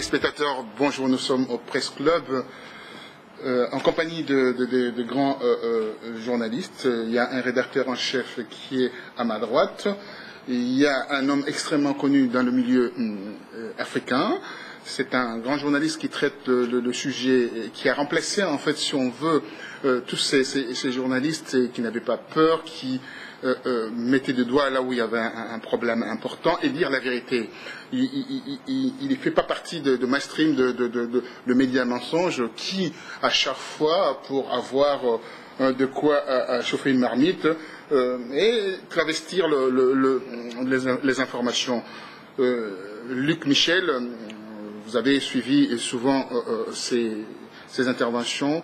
téléspectateurs, bonjour, nous sommes au Presse Club en compagnie de grands journalistes. Il y a un rédacteur en chef qui est à ma droite. Il y a un homme extrêmement connu dans le milieu africain. C'est un grand journaliste qui traite le sujet, qui a remplacé en fait, si on veut, tous ces journalistes qui n'avaient pas peur, qui mettaient le doigt là où il y avait un problème important et dire la vérité. Il ne fait pas partie de mainstream, de médias mensonges qui, à chaque fois, pour avoir de quoi chauffer une marmite, et travestir les informations. Luc Michel, vous avez suivi souvent ces interventions,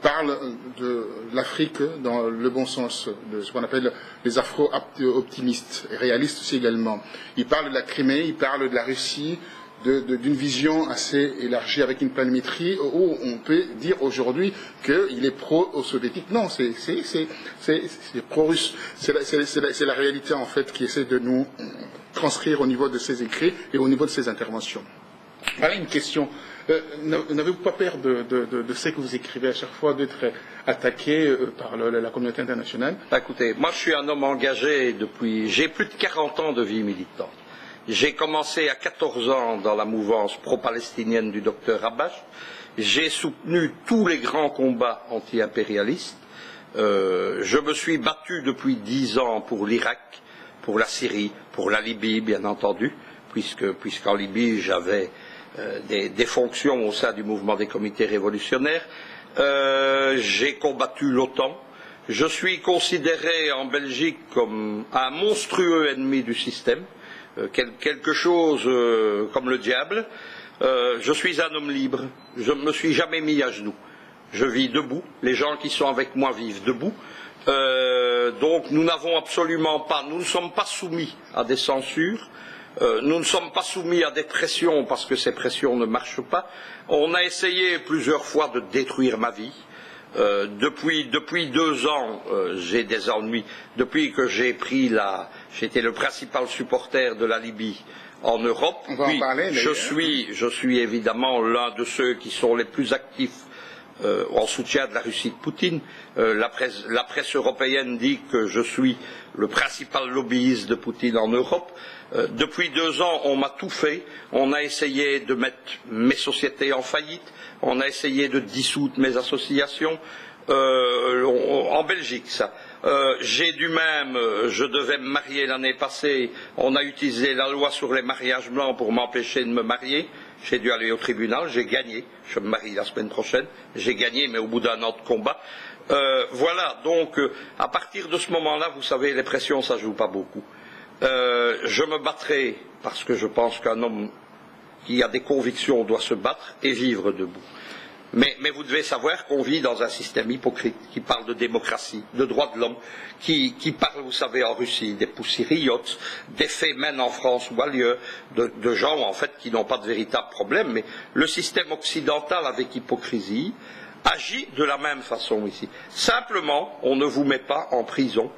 parle de l'Afrique dans le bon sens, de ce qu'on appelle les afro-optimistes, et réalistes aussi également. Il parle de la Crimée, il parle de la Russie, d'une vision assez élargie avec une planimétrie où on peut dire aujourd'hui qu'il est pro-soviétique. Non, c'est pro-russe. C'est la réalité en fait qui essaie de nous transcrire au niveau de ses écrits et au niveau de ses interventions. Voilà une question. N'avez-vous pas peur de ce que vous écrivez à chaque fois d'être attaqué par la communauté internationale? Écoutez, moi je suis un homme engagé depuis... J'ai plus de 40 ans de vie militante. J'ai commencé à 14 ans dans la mouvance pro-palestinienne du docteur Habash. J'ai soutenu tous les grands combats anti-impérialistes. Je me suis battu depuis 10 ans pour l'Irak, pour la Syrie, pour la Libye, bien entendu, puisqu'en Libye j'avais des fonctions au sein du mouvement des comités révolutionnaires. J'ai combattu l'OTAN. Je suis considéré en Belgique comme un monstrueux ennemi du système. Quelque chose comme le diable. Je suis un homme libre, je ne me suis jamais mis à genoux. Je vis debout, les gens qui sont avec moi vivent debout. Donc nous n'avons absolument pas, nous ne sommes pas soumis à des censures, nous ne sommes pas soumis à des pressions parce que ces pressions ne marchent pas. On a essayé plusieurs fois de détruire ma vie. Depuis 2 ans, j'ai des ennuis. Depuis que j'étais le principal supporter de la Libye en Europe. On va en parler, je suis évidemment l'un de ceux qui sont les plus actifs en soutien de la Russie de Poutine. La presse européenne dit que je suis le principal lobbyiste de Poutine en Europe. Depuis 2 ans, on m'a tout fait. On a essayé de mettre mes sociétés en faillite. On a essayé de dissoudre mes associations. En Belgique, ça. Je devais me marier l'année passée. On a utilisé la loi sur les mariages blancs pour m'empêcher de me marier. J'ai dû aller au tribunal, j'ai gagné. Je me marie la semaine prochaine. J'ai gagné, mais au bout d'1 an de combat. Voilà, donc à partir de ce moment-là, vous savez, les pressions, ça joue pas beaucoup. Je me battrai parce que je pense qu'un homme qui a des convictions doit se battre et vivre debout. Mais vous devez savoir qu'on vit dans un système hypocrite qui parle de démocratie, de droits de l'homme, qui parle, vous savez, en Russie, des poussiriotes, des fémènes en France ou ailleurs, de gens en fait qui n'ont pas de véritable problème. Mais le système occidental, avec hypocrisie, agit de la même façon ici. Simplement, on ne vous met pas en prison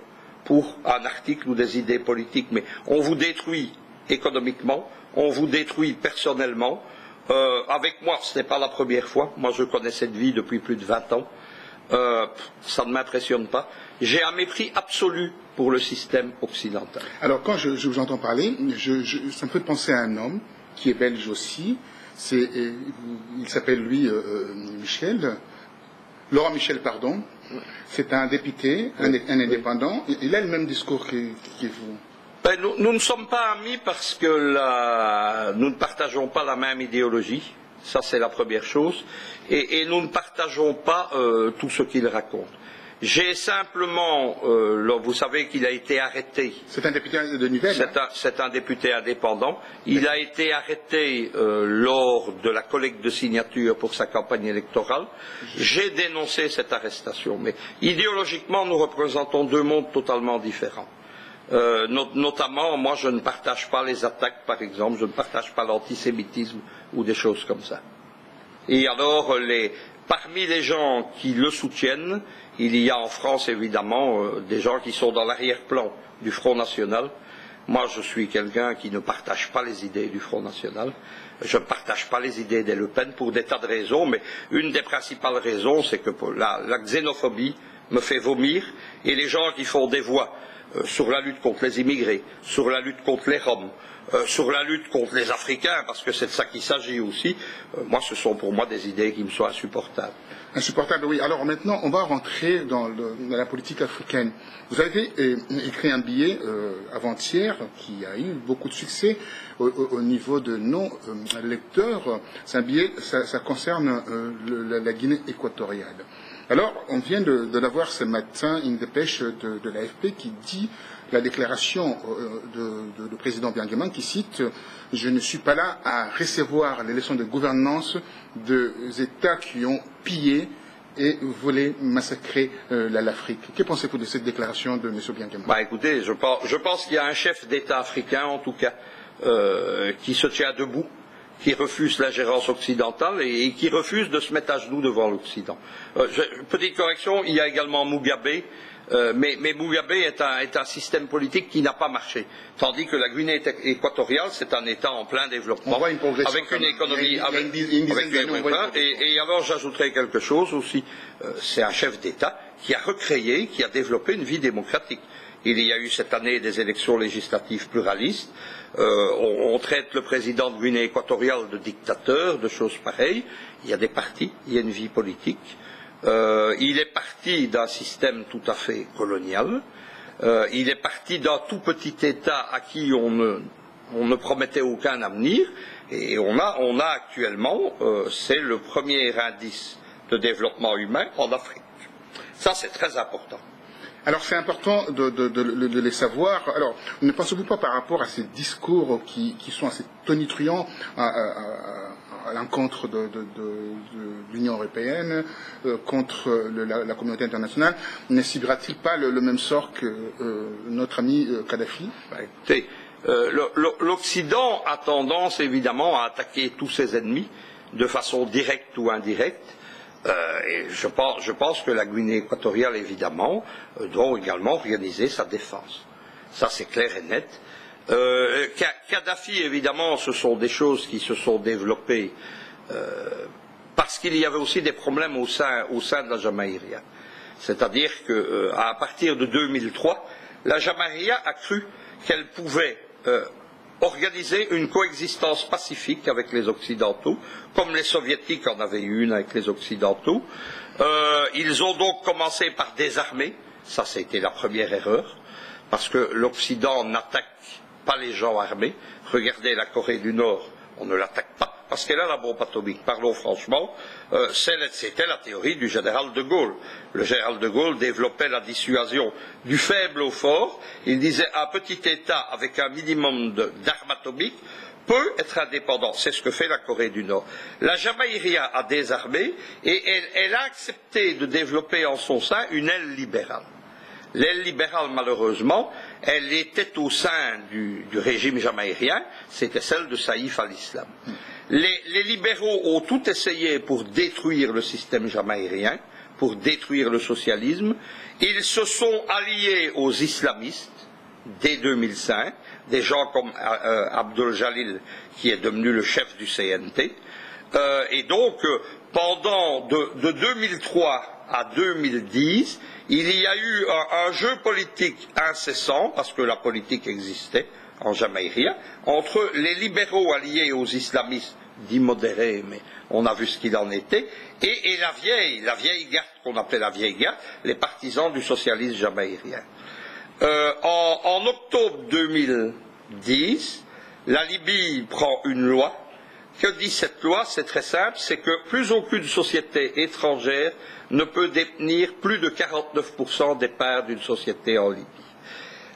pour un article ou des idées politiques, mais on vous détruit économiquement, on vous détruit personnellement. Avec moi, ce n'est pas la première fois. Moi, je connais cette vie depuis plus de 20 ans. Ça ne m'impressionne pas. J'ai un mépris absolu pour le système occidental. Alors, quand je vous entends parler, ça me fait penser à un homme qui est belge aussi. Il s'appelle, lui, Laurent Michel, pardon. C'est un député, un indépendant. Il a le même discours que vous. Nous ne sommes pas amis parce que nous ne partageons pas la même idéologie, ça c'est la première chose, et nous ne partageons pas tout ce qu'il raconte. J'ai simplement, vous savez qu'il a été arrêté. C'est un député de Nivelles. C'est un député indépendant. Il a été arrêté lors de la collecte de signatures pour sa campagne électorale. J'ai dénoncé cette arrestation, mais idéologiquement nous représentons 2 mondes totalement différents. Notamment, moi je ne partage pas les attaques, par exemple, je ne partage pas l'antisémitisme ou des choses comme ça. Et alors, parmi les gens qui le soutiennent, il y a en France évidemment des gens qui sont dans l'arrière-plan du Front National, Moi, je suis quelqu'un qui ne partage pas les idées du Front National. Je ne partage pas les idées des Le Pen pour des tas de raisons, mais une des principales raisons, c'est que la xénophobie me fait vomir, et les gens qui font des voix sur la lutte contre les immigrés, sur la lutte contre les Roms, sur la lutte contre les Africains, parce que c'est de ça qu'il s'agit aussi, moi, ce sont pour moi des idées qui me sont insupportables. Insupportable, oui. Alors maintenant, on va rentrer dans la politique africaine. Vous avez écrit un billet avant-hier qui a eu beaucoup de succès au niveau de nos lecteurs. C'est un billet, ça concerne la Guinée équatoriale. Alors, on vient de l'avoir ce matin, une dépêche de l'AFP qui dit la déclaration du président Biangema qui cite « Je ne suis pas là à recevoir les leçons de gouvernance des États qui ont pillé et volé, massacré l'Afrique ». Que pensez-vous de cette déclaration de M. Biangema? Écoutez, je pense qu'il y a un chef d'État africain, en tout cas, qui se tient debout, qui refuse l'ingérence occidentale et qui refuse de se mettre à genoux devant l'Occident. Petite correction, il y a également Mugabe, mais Mugabe est un système politique qui n'a pas marché, tandis que la Guinée équatoriale, c'est un État en plein développement, avec une économie, et alors j'ajouterai quelque chose aussi, c'est un chef d'État qui a recréé, qui a développé une vie démocratique. Il y a eu cette année des élections législatives pluralistes. On traite le président de Guinée équatoriale de dictateur, de choses pareilles. Il y a des partis, il y a une vie politique. Il est parti d'un système tout à fait colonial. Il est parti d'un tout petit État à qui on ne promettait aucun avenir. Et on a actuellement, c'est le premier indice de développement humain en Afrique. Ça, c'est très important. Alors c'est important de les savoir. Alors ne pensez-vous pas par rapport à ces discours qui sont assez tonitruants à l'encontre de l'Union européenne, contre la communauté internationale, ne subira-t-il pas le même sort que notre ami Kadhafi? Écoutez, l'Occident a tendance évidemment à attaquer tous ses ennemis de façon directe ou indirecte. Et je pense que la Guinée équatoriale, évidemment, doit également organiser sa défense. Ça, c'est clair et net. Kadhafi, évidemment, ce sont des choses qui se sont développées parce qu'il y avait aussi des problèmes au sein de la Jamaïria. C'est-à-dire qu'à partir de 2003, la Jamaïria a cru qu'elle pouvait organiser une coexistence pacifique avec les Occidentaux, comme les Soviétiques en avaient eu une avec les Occidentaux. Ils ont donc commencé par désarmer, ça c'était la première erreur, parce que l'Occident n'attaque pas les gens armés. Regardez la Corée du Nord, on ne l'attaque pas, parce qu'elle a la bombe atomique, parlons franchement. C'était la théorie du général de Gaulle. Le général de Gaulle développait la dissuasion du faible au fort. Il disait un petit État avec un minimum d'armes atomiques peut être indépendant. C'est ce que fait la Corée du Nord. La Jamaïria a désarmé et elle a accepté de développer en son sein une aile libérale. L'aile libérale, malheureusement, elle était au sein du régime jamaïrien, c'était celle de Saïf al-Islam. Les libéraux ont tout essayé pour détruire le système jamaïrien, pour détruire le socialisme. Ils se sont alliés aux islamistes dès 2005, des gens comme Abdul Jalil, qui est devenu le chef du CNT. Et donc, pendant de 2003 à 2010, il y a eu un jeu politique incessant, parce que la politique existait en Jamaïria, entre les libéraux alliés aux islamistes, dits modérés, mais on a vu ce qu'il en était, et la vieille garde qu'on appelait la vieille garde, les partisans du socialisme jamaïrien. En octobre 2010, la Libye prend une loi. Que dit cette loi? C'est très simple, c'est que plus aucune société étrangère ne peut détenir plus de 49% des parts d'une société en Libye.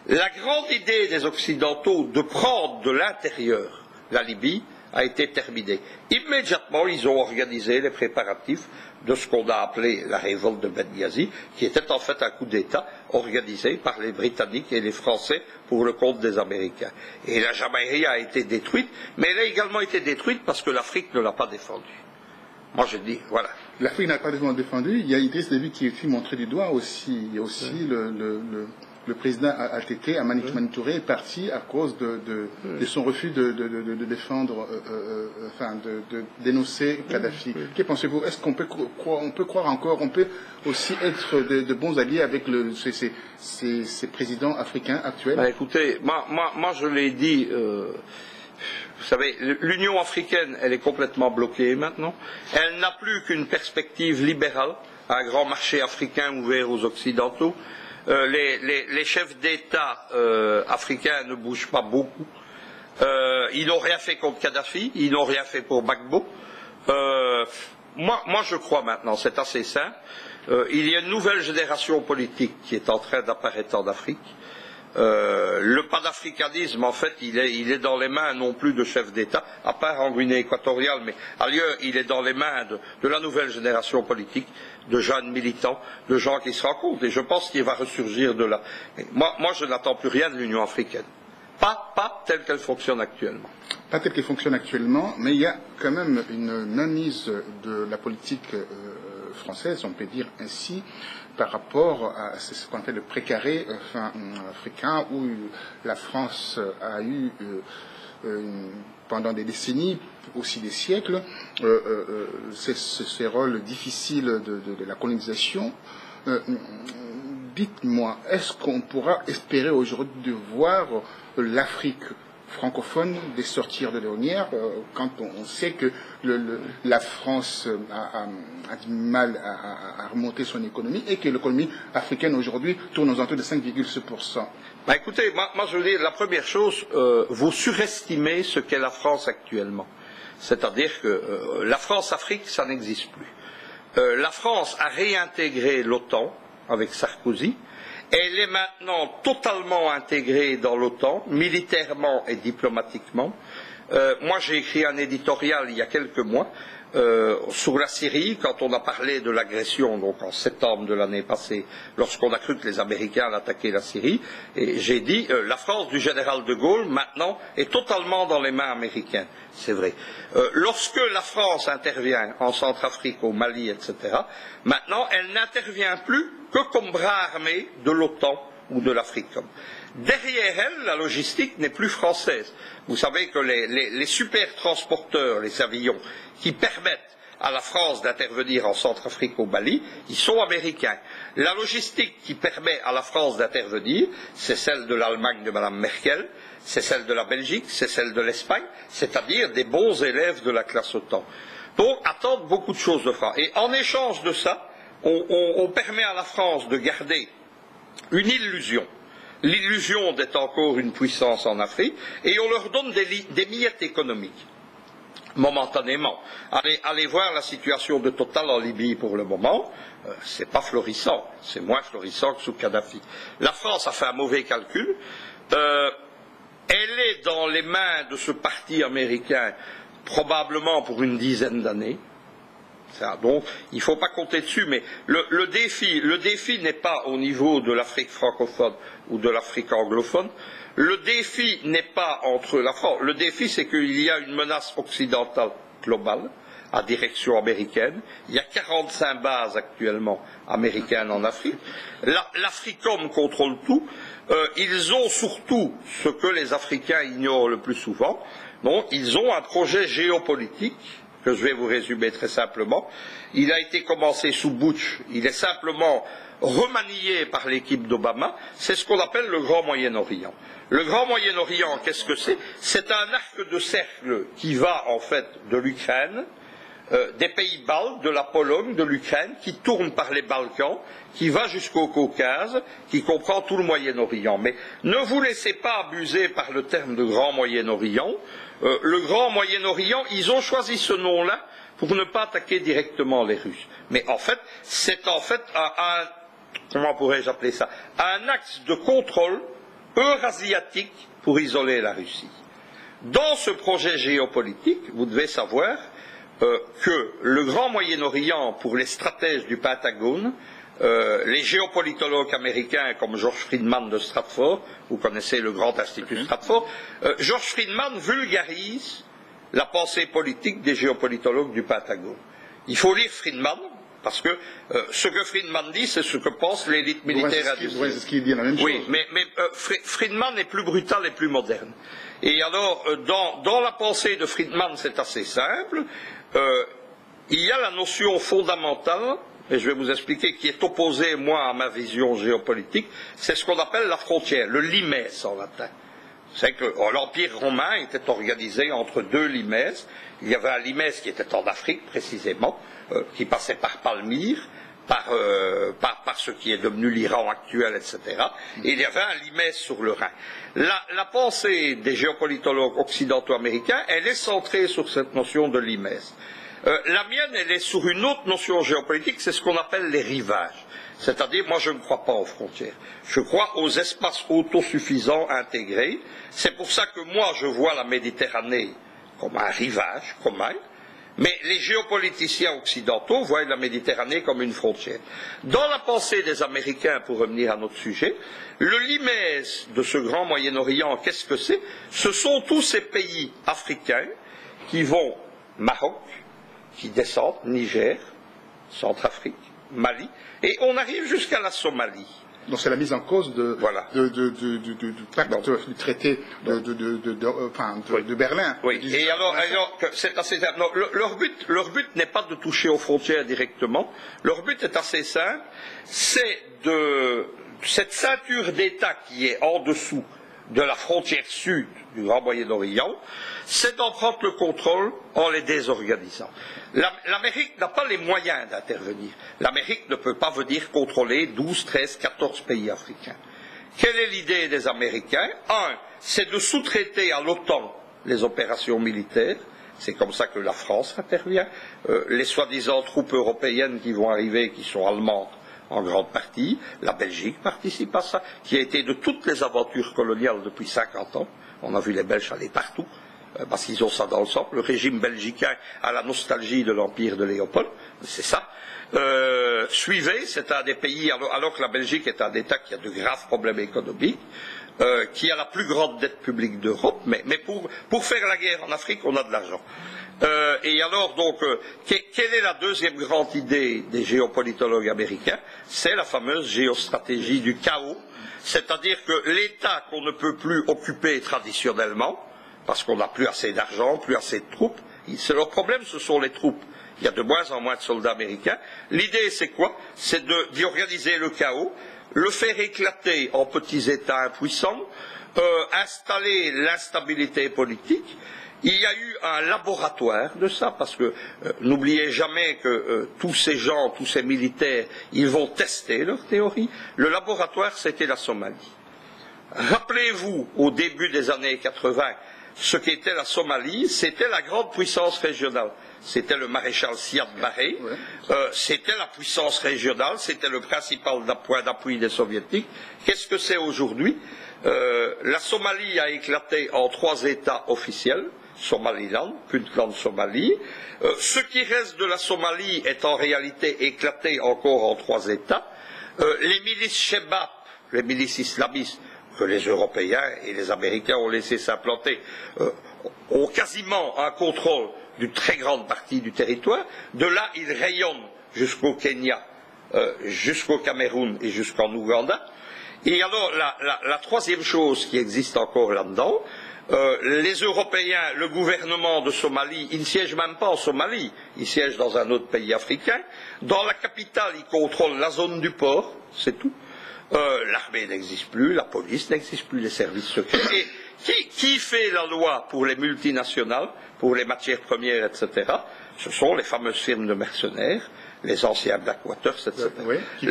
La grande idée des Occidentaux de prendre de l'intérieur la Libye a été terminée. Immédiatement, ils ont organisé les préparatifs de ce qu'on a appelé la révolte de Benghazi, qui était en fait un coup d'État organisé par les Britanniques et les Français pour le compte des Américains. Et la Jamaïria a été détruite, mais elle a également été détruite parce que l'Afrique ne l'a pas défendue. Moi, je dis, voilà. L'Afrique n'a pas défendu. Il y a Idriss Déby qui est montré du doigt aussi. Il y a aussi le président ATT, Mani Touré, est parti à cause de son refus de défendre, de dénoncer Kadhafi. Que pensez-vous? Est-ce qu'on peut croire encore, on peut aussi être de bons alliés avec ces présidents africains actuels? Écoutez, moi je l'ai dit, vous savez, l'Union africaine, elle est complètement bloquée maintenant. Elle n'a plus qu'une perspective libérale, un grand marché africain ouvert aux Occidentaux. Les chefs d'État africains ne bougent pas beaucoup. Ils n'ont rien fait contre Kadhafi, ils n'ont rien fait pour Gbagbo. Moi, je crois maintenant, c'est assez simple. Il y a une nouvelle génération politique qui est en train d'apparaître en Afrique. Le panafricanisme, en fait, il est dans les mains non plus de chefs d'État, à part en Guinée équatoriale, mais ailleurs, il est dans les mains de la nouvelle génération politique, de jeunes militants, de gens qui se rencontrent. Et je pense qu'il va ressurgir de là. Moi, je n'attends plus rien de l'Union africaine. Pas telle qu'elle fonctionne actuellement. Pas telle qu'elle fonctionne actuellement, mais il y a quand même une mainmise de la politique française, on peut dire ainsi, par rapport à ce qu'on appelle le précaré africain, où la France a eu, pendant des décennies, aussi des siècles, ces rôles difficiles de la colonisation. Dites-moi, est-ce qu'on pourra espérer aujourd'hui de voir l'Afrique francophone de sortir de l'ornière quand on sait que la France a du mal à remonter son économie et que l'économie africaine aujourd'hui tourne aux alentours de 5,6%? Écoutez, moi je veux dire, la première chose, vous surestimez ce qu'est la France actuellement. C'est-à-dire que la France-Afrique, ça n'existe plus. La France a réintégré l'OTAN avec Sarkozy. Elle est maintenant totalement intégrée dans l'OTAN, militairement et diplomatiquement. Moi, j'ai écrit un éditorial il y a quelques mois sur la Syrie, quand on a parlé de l'agression, donc en septembre de l'année passée, lorsqu'on a cru que les Américains allaient attaquer la Syrie, et j'ai dit la France du général de Gaulle, maintenant, est totalement dans les mains américaines. C'est vrai. Lorsque la France intervient en Centrafrique, au Mali, etc., maintenant, elle n'intervient plus que comme bras armé de l'OTAN ou de l'Africom. Derrière elle, la logistique n'est plus française. Vous savez que les super transporteurs, les avions, qui permettent à la France d'intervenir en Centrafrique, au Mali, ils sont américains. La logistique qui permet à la France d'intervenir, c'est celle de l'Allemagne de Mme Merkel, c'est celle de la Belgique, c'est celle de l'Espagne, c'est-à-dire des bons élèves de la classe OTAN. Donc, attendent beaucoup de choses de France. Et en échange de ça, on permet à la France de garder une illusion. L'illusion d'être encore une puissance en Afrique, et on leur donne des miettes économiques, momentanément. Allez voir la situation de Total en Libye pour le moment, c'est pas florissant, c'est moins florissant que sous Kadhafi. La France a fait un mauvais calcul, elle est dans les mains de ce parti américain, probablement pour une dizaine d'années. Donc, il ne faut pas compter dessus, mais le défi n'est pas au niveau de l'Afrique francophone ou de l'Afrique anglophone. Le défi n'est pas entre la France. Le défi, c'est qu'il y a une menace occidentale globale à direction américaine. Il y a 45 bases actuellement américaines en Afrique. L'Africom contrôle tout. Ils ont surtout ce que les Africains ignorent le plus souvent. Donc, ils ont un projet géopolitique que je vais vous résumer très simplement. Il a été commencé sous Bush, il est simplement remanié par l'équipe d'Obama, c'est ce qu'on appelle le Grand Moyen-Orient. Le Grand Moyen-Orient, qu'est-ce que c'est? C'est un arc de cercle qui va en fait de l'Ukraine, des pays baltes, de la Pologne, de l'Ukraine, qui tourne par les Balkans, qui va jusqu'au Caucase, qui comprend tout le Moyen-Orient. Mais ne vous laissez pas abuser par le terme de Grand Moyen-Orient. Le Grand Moyen-Orient, ils ont choisi ce nom-là pour ne pas attaquer directement les Russes. Mais en fait, c'est en fait comment pourrais-je appeler ça, un axe de contrôle eurasiatique pour isoler la Russie. Dans ce projet géopolitique, vous devez savoir que le Grand Moyen-Orient, pour les stratèges du Pentagone, les géopolitologues américains comme George Friedman de Stratford, vous connaissez le grand institut Stratford, George Friedman vulgarise la pensée politique des géopolitologues du Pentagone. Il faut lire Friedman, Parce que ce que Friedman dit, c'est ce que pense l'élite militaire industrielle. Brzezinski dit la même chose. Oui, mais Friedman est plus brutal et plus moderne. Et alors, dans la pensée de Friedman, c'est assez simple. Il y a la notion fondamentale, et je vais vous expliquer, qui est opposée, moi, à ma vision géopolitique, c'est ce qu'on appelle la frontière, le limes en latin. C'est que l'Empire romain était organisé entre deux limes. Il y avait un limes qui était en Afrique, précisément, qui passait par Palmyre, par ce qui est devenu l'Iran actuel, etc. Et il y avait un limes sur le Rhin. La pensée des géopolitologues occidentaux américains, elle est centrée sur cette notion de limes. La mienne, elle est sur une autre notion géopolitique, c'est ce qu'on appelle les rivages. C'est-à-dire, moi je ne crois pas aux frontières. Je crois aux espaces autosuffisants intégrés. C'est pour ça que moi je vois la Méditerranée comme un rivage, commun, mais les géopoliticiens occidentaux voient la Méditerranée comme une frontière. Dans la pensée des Américains, pour revenir à notre sujet, le limes de ce grand Moyen-Orient, qu'est-ce que c'est? Ce sont tous ces pays africains qui vont Maroc, qui descendent Niger, Centrafrique, Mali, et on arrive jusqu'à la Somalie. Donc c'est la mise en cause du pacte, du traité de Berlin. Oui. Et alors c'est assez simple. Non, leur but n'est pas de toucher aux frontières directement. Leur but est assez simple. C'est de cette ceinture d'États qui est en dessous de la frontière sud du Grand Moyen-Orient, c'est d'en prendre le contrôle en les désorganisant. L'Amérique n'a pas les moyens d'intervenir. L'Amérique ne peut pas venir contrôler 12, 13, 14 pays africains. Quelle est l'idée des Américains? Un, c'est de sous-traiter à l'OTAN les opérations militaires. C'est comme ça que la France intervient. Les soi-disant troupes européennes qui vont arriver, qui sont allemandes, en grande partie, la Belgique participe à ça, qui a été de toutes les aventures coloniales depuis 50 ans. On a vu les Belges aller partout, parce qu'ils ont ça dans le sang. Le régime belgicain a la nostalgie de l'empire de Léopold, c'est ça. Suivez, c'est un des pays, alors que la Belgique est un État qui a de graves problèmes économiques, qui a la plus grande dette publique d'Europe, mais pour faire la guerre en Afrique, on a de l'argent. Et alors, donc, quelle est la deuxième grande idée des géopolitologues américains? C'est la fameuse géostratégie du chaos, c'est-à-dire que l'État qu'on ne peut plus occuper traditionnellement, parce qu'on n'a plus assez d'argent, plus assez de troupes, leur problème, ce sont les troupes. Il y a de moins en moins de soldats américains. L'idée, c'est quoi? C'est d'y organiser le chaos, le faire éclater en petits États impuissants, installer l'instabilité politique. Il y a eu un laboratoire de ça, parce que n'oubliez jamais que tous ces gens, tous ces militaires, ils vont tester leur théorie. Le laboratoire, c'était la Somalie. Rappelez-vous, au début des années 80, ce qu'était la Somalie, c'était la grande puissance régionale. C'était le maréchal Siad Barre, c'était la puissance régionale, c'était le principal point d'appui des soviétiques. Qu'est-ce que c'est aujourd'hui? La Somalie a éclaté en 3 États officiels. Somaliland, Puntland, Somalie. Ce qui reste de la Somalie est en réalité éclaté encore en 3 États. Les milices Shebab, les milices islamistes, que les Européens et les Américains ont laissé s'implanter, ont quasiment un contrôle d'une très grande partie du territoire. De là, ils rayonnent jusqu'au Kenya, jusqu'au Cameroun et jusqu'en Ouganda. Et alors, la troisième chose qui existe encore là-dedans, les Européens, le gouvernement de Somalie, ils ne siègent même pas en Somalie, ils siègent dans un autre pays africain. Dans la capitale, ils contrôlent la zone du port, c'est tout. L'armée n'existe plus, la police n'existe plus, les services secrets. Et qui fait la loi pour les multinationales, pour les matières premières, etc. Ce sont les fameuses firmes de mercenaires, les anciens Blackwaters, etc. Oui, qui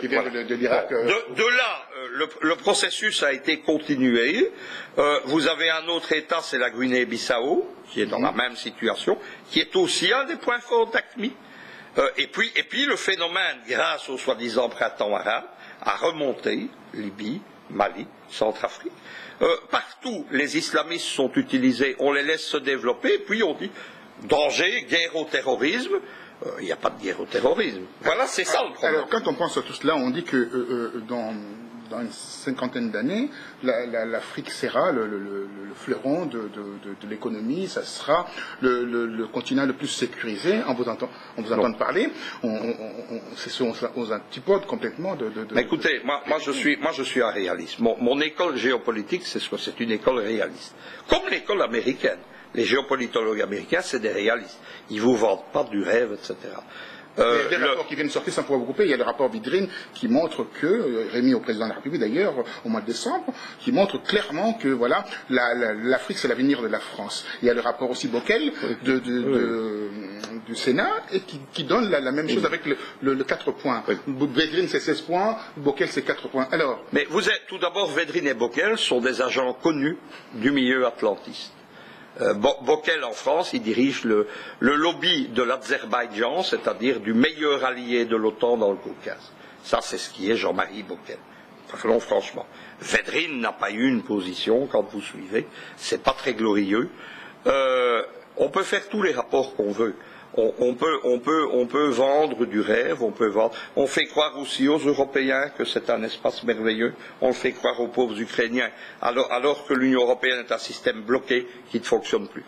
viennent de l'Irak. De là, le processus a été continué. Vous avez un autre État, c'est la Guinée-Bissau, qui est dans la même situation, qui est aussi un des points forts d'AQMI. Et puis le phénomène, grâce au soi-disant printemps arabe, a remonté, Libye, Mali, Centrafrique. Partout, les islamistes sont utilisés, on les laisse se développer, et puis on dit danger, guerre au terrorisme. Il n'y a pas de guerre au terrorisme. Voilà, c'est ça le problème. Alors, quand on pense à tout cela, on dit que dans une cinquantaine d'années, l'Afrique sera le fleuron de l'économie, ça sera le continent le plus sécurisé. On vous entend parler, c'est aux antipodes complètement Mais écoutez, moi je suis un réaliste. Mon école géopolitique, c'est une école réaliste. Comme l'école américaine. Les géopolitologues américains, c'est des réalistes. Ils vous vendent pas du rêve, etc. Il y a des rapports qui viennent sortir sans pouvoir vous couper. Il y a le rapport Vidrine qui montre que, remis au président de la République d'ailleurs au mois de décembre, qui montre clairement que voilà, l'Afrique c'est l'avenir de la France. Il y a le rapport aussi Bockel du Sénat et qui donne la même chose avec le 4 points. Vidrine c'est 16 points, Bockel c'est 4 points. Alors, mais vous êtes tout d'abord, Vidrine et Bockel sont des agents connus du milieu atlantiste. Bockel en France, il dirige le lobby de l'Azerbaïdjan, c'est-à-dire du meilleur allié de l'OTAN dans le Caucase. Ça, c'est ce qui est Jean-Marie Bockel. Non, franchement. Védrine n'a pas eu une position, quand vous suivez, c'est pas très glorieux. On peut faire tous les rapports qu'on veut. On peut vendre du rêve, on fait croire aussi aux Européens que c'est un espace merveilleux, on le fait croire aux pauvres Ukrainiens, alors que l'Union européenne est un système bloqué qui ne fonctionne plus.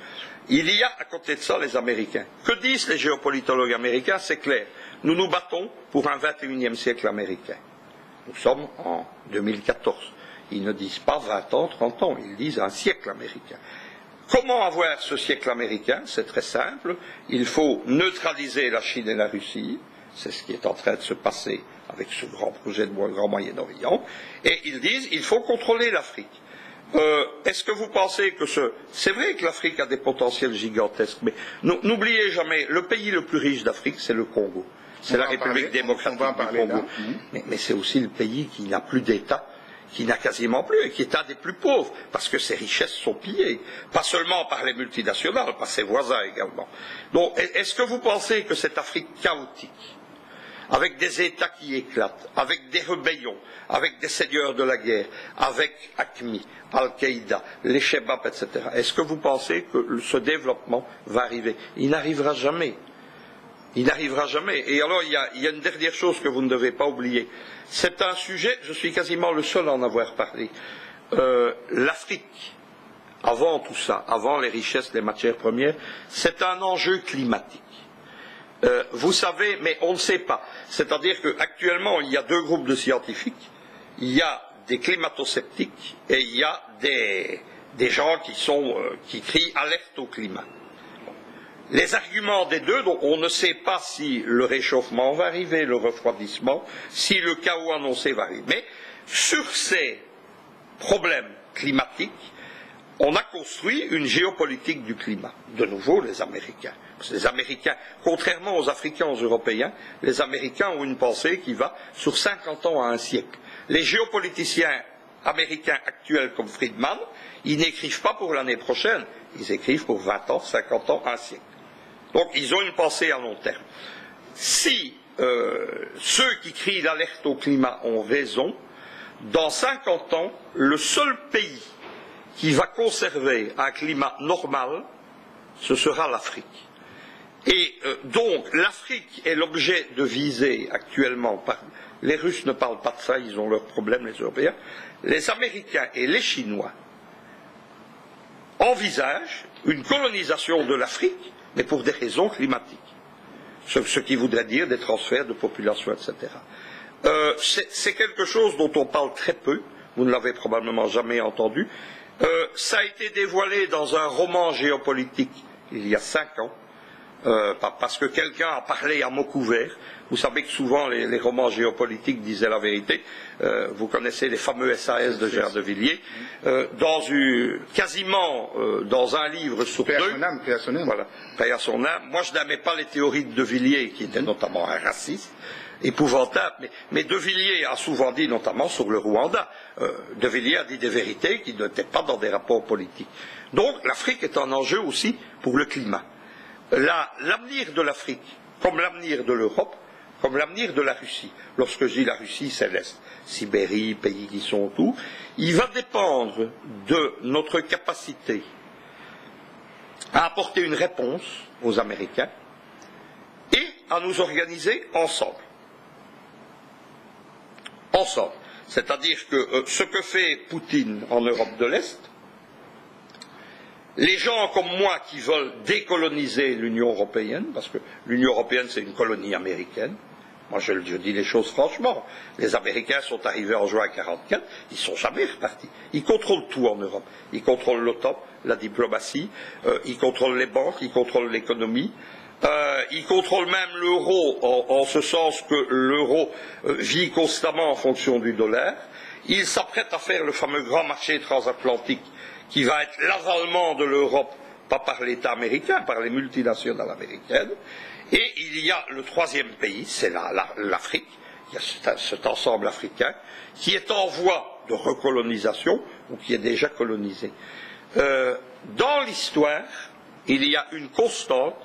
Il y a à côté de ça les Américains. Que disent les géopolitologues américains? C'est clair. Nous nous battons pour un 21e siècle américain. Nous sommes en 2014. Ils ne disent pas 20 ans, 30 ans, ils disent un siècle américain. Comment avoir ce siècle américain? C'est très simple. Il faut neutraliser la Chine et la Russie. C'est ce qui est en train de se passer avec ce grand projet de Grand Moyen-Orient. Et ils disent il faut contrôler l'Afrique. Est-ce que vous pensez que c'est vrai que l'Afrique a des potentiels gigantesques, mais n'oubliez jamais, le pays le plus riche d'Afrique, c'est le Congo. C'est la République démocratique du Congo. Mais c'est aussi le pays qui n'a plus d'État, qui n'a quasiment plus, et qui est un des plus pauvres, parce que ses richesses sont pillées, pas seulement par les multinationales, par ses voisins également. Donc, est-ce que vous pensez que cette Afrique chaotique, avec des États qui éclatent, avec des rébellions, avec des seigneurs de la guerre, avec AQMI, Al-Qaïda, les Chebab, etc., est-ce que vous pensez que ce développement va arriver? Il n'arrivera jamais. Il n'arrivera jamais. Et alors, il y a une dernière chose que vous ne devez pas oublier. C'est un sujet, je suis quasiment le seul à en avoir parlé. L'Afrique, avant tout ça, avant les richesses des matières premières, c'est un enjeu climatique. Vous savez, mais on ne sait pas. C'est-à-dire qu'actuellement, il y a deux groupes de scientifiques. Il y a des climato-sceptiques et il y a des gens qui crient alerte au climat. Les arguments des deux, donc on ne sait pas si le réchauffement va arriver, le refroidissement, si le chaos annoncé va arriver. Mais sur ces problèmes climatiques, on a construit une géopolitique du climat. De nouveau, les Américains. Parce que les Américains, contrairement aux Africains, aux Européens, les Américains ont une pensée qui va sur 50 ans à un siècle. Les géopoliticiens américains actuels comme Friedman, ils n'écrivent pas pour l'année prochaine, ils écrivent pour 20 ans, 50 ans, un siècle. Donc ils ont une pensée à long terme. Si ceux qui crient l'alerte au climat ont raison, dans 50 ans, le seul pays qui va conserver un climat normal, ce sera l'Afrique. Et donc l'Afrique est l'objet de visée actuellement. Les Russes ne parlent pas de ça, ils ont leurs problèmes, les Européens. Les Américains et les Chinois envisagent une colonisation de l'Afrique, mais pour des raisons climatiques. Ce qui voudrait dire des transferts de population, etc. C'est quelque chose dont on parle très peu, vous ne l'avez probablement jamais entendu. Ça a été dévoilé dans un roman géopolitique il y a 5 ans, parce que quelqu'un a parlé à mots couverts. Vous savez que souvent les romans géopolitiques disaient la vérité. Vous connaissez les fameux SAS de Gérard de Villiers. Quasiment dans un livre sur deux. Paix à son âme. Voilà, paix à son âme. Moi, je n'aimais pas les théories de Villiers, qui étaient notamment un raciste, épouvantable. Mais De Villiers a souvent dit, notamment sur le Rwanda, De Villiers a dit des vérités qui n'étaient pas dans des rapports politiques. Donc, l'Afrique est un enjeu aussi pour le climat. L'avenir de l'Afrique, comme l'avenir de l'Europe, comme l'avenir de la Russie. Lorsque je dis la Russie, c'est l'Est. Sibérie, pays qui sont autour. Il va dépendre de notre capacité à apporter une réponse aux Américains et à nous organiser ensemble. Ensemble. C'est-à-dire que ce que fait Poutine en Europe de l'Est, les gens comme moi qui veulent décoloniser l'Union européenne, parce que l'Union européenne c'est une colonie américaine, moi je dis les choses franchement, les Américains sont arrivés en juin 1944, ils sont jamais repartis. Ils contrôlent tout en Europe. Ils contrôlent l'OTAN, la diplomatie, ils contrôlent les banques, ils contrôlent l'économie. Ils contrôlent même l'euro en ce sens que l'euro vit constamment en fonction du dollar. Ils s'apprêtent à faire le fameux grand marché transatlantique qui va être l'avalement de l'Europe, pas par l'État américain, par les multinationales américaines. Et il y a le troisième pays, c'est l'Afrique. Il y a cet ensemble africain qui est en voie de recolonisation ou qui est déjà colonisé. Dans l'histoire, il y a une constante,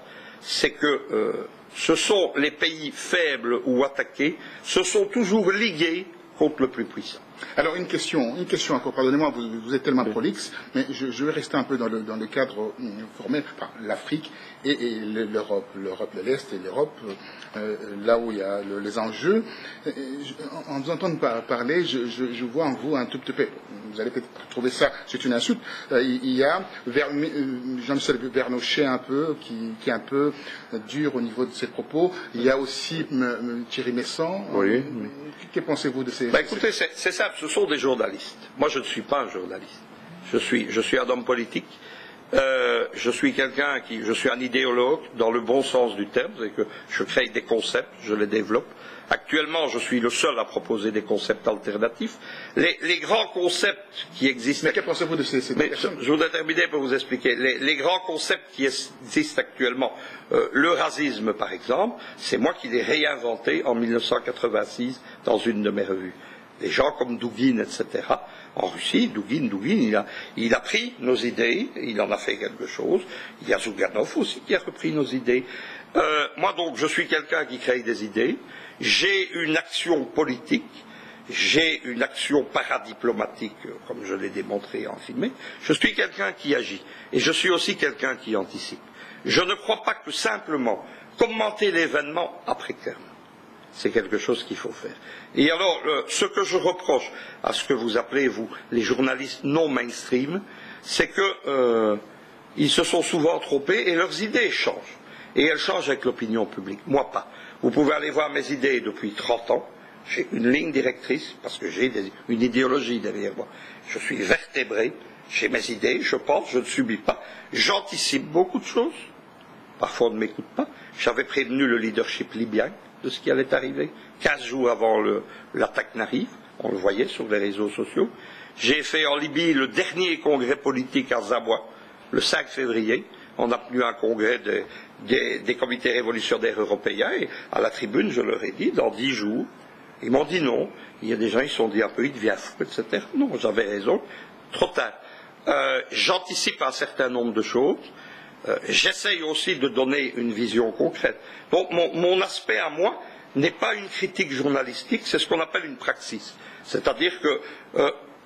c'est que ce sont les pays faibles ou attaqués, se sont toujours ligués contre le plus puissant. Alors une question encore, pardonnez-moi, vous êtes tellement prolixe, mais je vais rester un peu dans le cadre formel, enfin, l'Afrique et l'Europe de l'Est et l'Europe, là où il y a les enjeux. En vous entendant parler, je vois en vous un tout petit peu, vous allez peut-être trouver ça, c'est une insulte, il y a Jean-Michel Vernochet un peu, qui est un peu dur au niveau de ses propos, il y a aussi Thierry Messant. Oui. Que pensez-vous de ces... Écoutez, c'est simple, ce sont des journalistes. Moi, je ne suis pas un journaliste. Je suis un homme politique. Je suis je suis un idéologue dans le bon sens du terme, c'est que je crée des concepts, je les développe. Actuellement, je suis le seul à proposer des concepts alternatifs. Les grands concepts qui existent... Mais que pensez-vous de ces personnes ? Je voudrais terminer pour vous expliquer. Les grands concepts qui existent actuellement, le racisme par exemple, c'est moi qui l'ai réinventé en 1986 dans une de mes revues. Des gens comme Douguine, etc. En Russie, Douguine, il a pris nos idées, il en a fait quelque chose. Il y a Zouganov aussi qui a repris nos idées. Moi donc, je suis quelqu'un qui crée des idées. J'ai une action politique, j'ai une action paradiplomatique, comme je l'ai démontré en filmé. Je suis quelqu'un qui agit. Et je suis aussi quelqu'un qui anticipe. Je ne crois pas que simplement commenter l'événement après terme. C'est quelque chose qu'il faut faire. Et alors, ce que je reproche à ce que vous appelez, vous, les journalistes non mainstream, c'est que ils se sont souvent trompés et leurs idées changent. Et elles changent avec l'opinion publique. Moi, pas. Vous pouvez aller voir mes idées depuis 30 ans. J'ai une ligne directrice, parce que j'ai une idéologie derrière moi. Je suis vertébré, j'ai mes idées, je pense, je ne subis pas. J'anticipe beaucoup de choses. Parfois, on ne m'écoute pas. J'avais prévenu le leadership libyen de ce qui allait arriver. 15 jours avant l'attaque n'arrive, on le voyait sur les réseaux sociaux. J'ai fait en Libye le dernier congrès politique à Zamoua, le 5 février. On a tenu un congrès des comités révolutionnaires européens et à la tribune, je leur ai dit, dans 10 jours, ils m'ont dit non. Il y a des gens, ils se sont dit un peu, il devient fou, etc. Non, j'avais raison. Trop tard. J'anticipe un certain nombre de choses. J'essaye aussi de donner une vision concrète. Donc mon aspect à moi n'est pas une critique journalistique, c'est ce qu'on appelle une praxis. C'est-à-dire que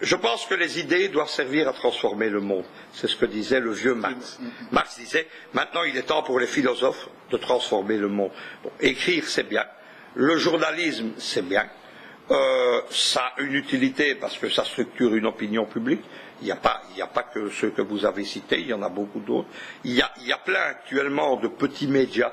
je pense que les idées doivent servir à transformer le monde. C'est ce que disait le vieux Marx. Marx disait, maintenant il est temps pour les philosophes de transformer le monde. Bon, écrire c'est bien, le journalisme c'est bien, ça a une utilité parce que ça structure une opinion publique. Il n'y a pas que ceux que vous avez cités, il y en a beaucoup d'autres. Il y a plein actuellement de petits médias,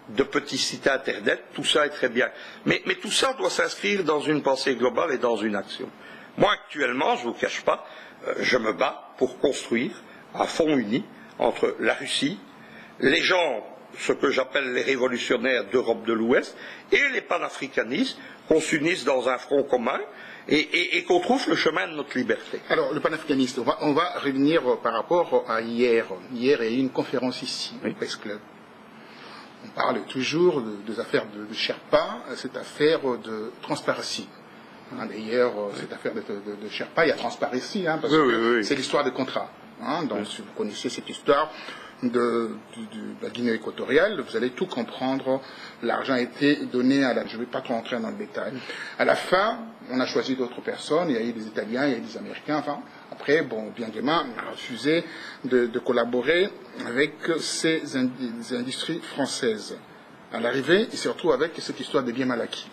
de petits sites internet, tout ça est très bien. Mais tout ça doit s'inscrire dans une pensée globale et dans une action. Moi actuellement, je ne vous cache pas, je me bats pour construire un front uni entre la Russie, les gens, ce que j'appelle les révolutionnaires d'Europe de l'Ouest, et les panafricanistes, qu'on s'unisse dans un front commun, et qu'on trouve le chemin de notre liberté. Alors, le panafricaniste, on va revenir par rapport à hier. Hier, il y a eu une conférence ici, au Press Club. On parle toujours des affaires de Sherpa, cette affaire de Transparency. D'ailleurs, cette affaire de Sherpa, il y a Transparency, parce que c'est l'histoire des contrats. Donc, si vous connaissez cette histoire de la Guinée équatoriale, vous allez tout comprendre. L'argent a été donné je ne vais pas trop entrer dans le détail. À la fin, on a choisi d'autres personnes. Il y a eu des Italiens, il y a eu des Américains. Enfin, après, bien gaiement, on a refusé de collaborer avec ces industries françaises. À l'arrivée, il se retrouve avec cette histoire des biens mal acquis.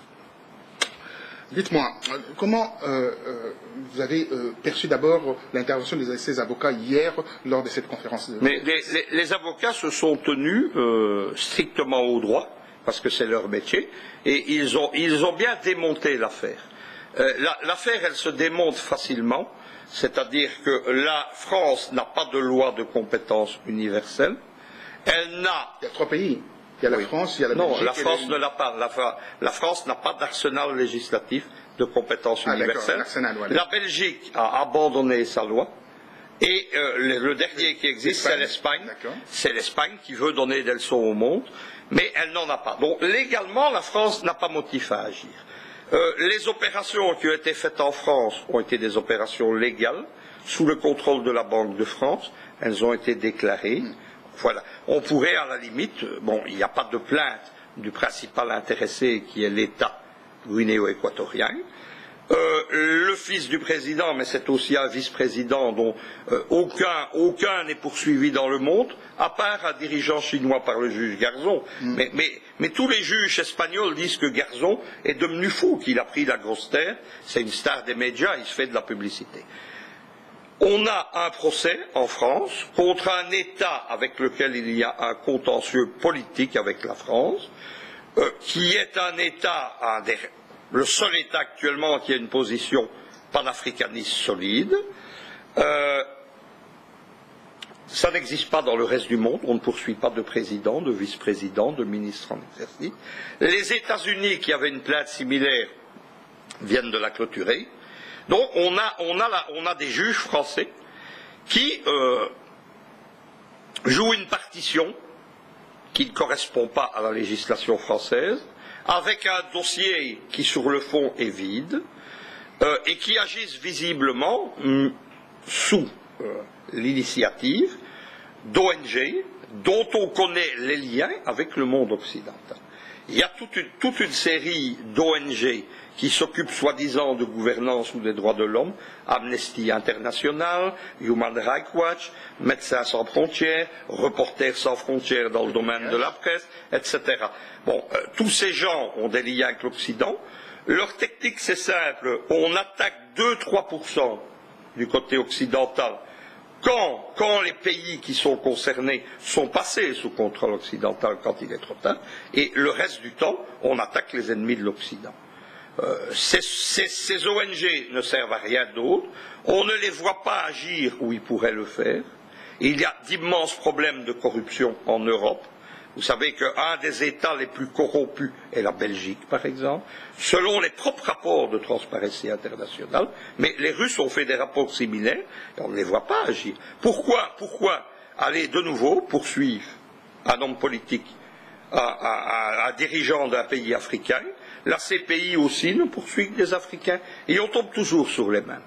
Dites-moi, comment vous avez perçu d'abord l'intervention de ces avocats hier lors de cette conférence Mais les avocats se sont tenus strictement au droit, parce que c'est leur métier, et ils ont bien démonté l'affaire. L'affaire, elle se démonte facilement, c'est-à-dire que la France n'a pas de loi de compétence universelle. Elle n'a... Il y a 3 pays. Il y a la France, il y a la Belgique. Non, la France ne l'a pas. La France n'a pas d'arsenal législatif de compétence universelle. Voilà. La Belgique a abandonné sa loi. Et le dernier qui existe, c'est l'Espagne. C'est l'Espagne qui veut donner des leçons au monde, mais elle n'en a pas. Donc légalement, la France n'a pas motif à agir. Les opérations qui ont été faites en France ont été des opérations légales, sous le contrôle de la Banque de France. Elles ont été déclarées. Voilà. On pourrait, à la limite, bon, il n'y a pas de plainte du principal intéressé qui est l'État guinéo-équatorien. Le fils du président, mais c'est aussi un vice-président dont aucun n'est poursuivi dans le monde, à part un dirigeant chinois par le juge Garzón. Mais tous les juges espagnols disent que Garzón est devenu fou, qu'il a pris la grosse terre, c'est une star des médias, il se fait de la publicité. On a un procès en France contre un État avec lequel il y a un contentieux politique avec la France, qui est un État, le seul État actuellement qui a une position panafricaniste solide. Ça n'existe pas dans le reste du monde, on ne poursuit pas de président, de vice-président, de ministre en exercice. Les États-Unis, qui avaient une plainte similaire, viennent de la clôturer. Donc on a des juges français qui jouent une partition qui ne correspond pas à la législation française, avec un dossier qui sur le fond est vide, et qui agissent visiblement sous l'initiative d'ONG dont on connaît les liens avec le monde occidental. Il y a toute une série d'ONG qui s'occupent soi-disant de gouvernance ou des droits de l'homme, Amnesty International, Human Rights Watch, Médecins sans frontières, Reporters sans frontières dans le domaine de la presse, etc. Bon, tous ces gens ont des liens avec l'Occident. Leur technique, c'est simple, on attaque 2-3% du côté occidental quand les pays qui sont concernés sont passés sous contrôle occidental quand il est trop tard, et le reste du temps, on attaque les ennemis de l'Occident. Ces ONG ne servent à rien d'autre, on ne les voit pas agir où ils pourraient le faire. Il y a d'immenses problèmes de corruption en Europe. Vous savez qu'un des États les plus corrompus est la Belgique, par exemple, selon les propres rapports de Transparency International, mais les Russes ont fait des rapports similaires et on ne les voit pas agir. Pourquoi aller de nouveau poursuivre un homme politique, un dirigeant d'un pays africain? La CPI aussi ne poursuit que des Africains et on tombe toujours sur les mêmes.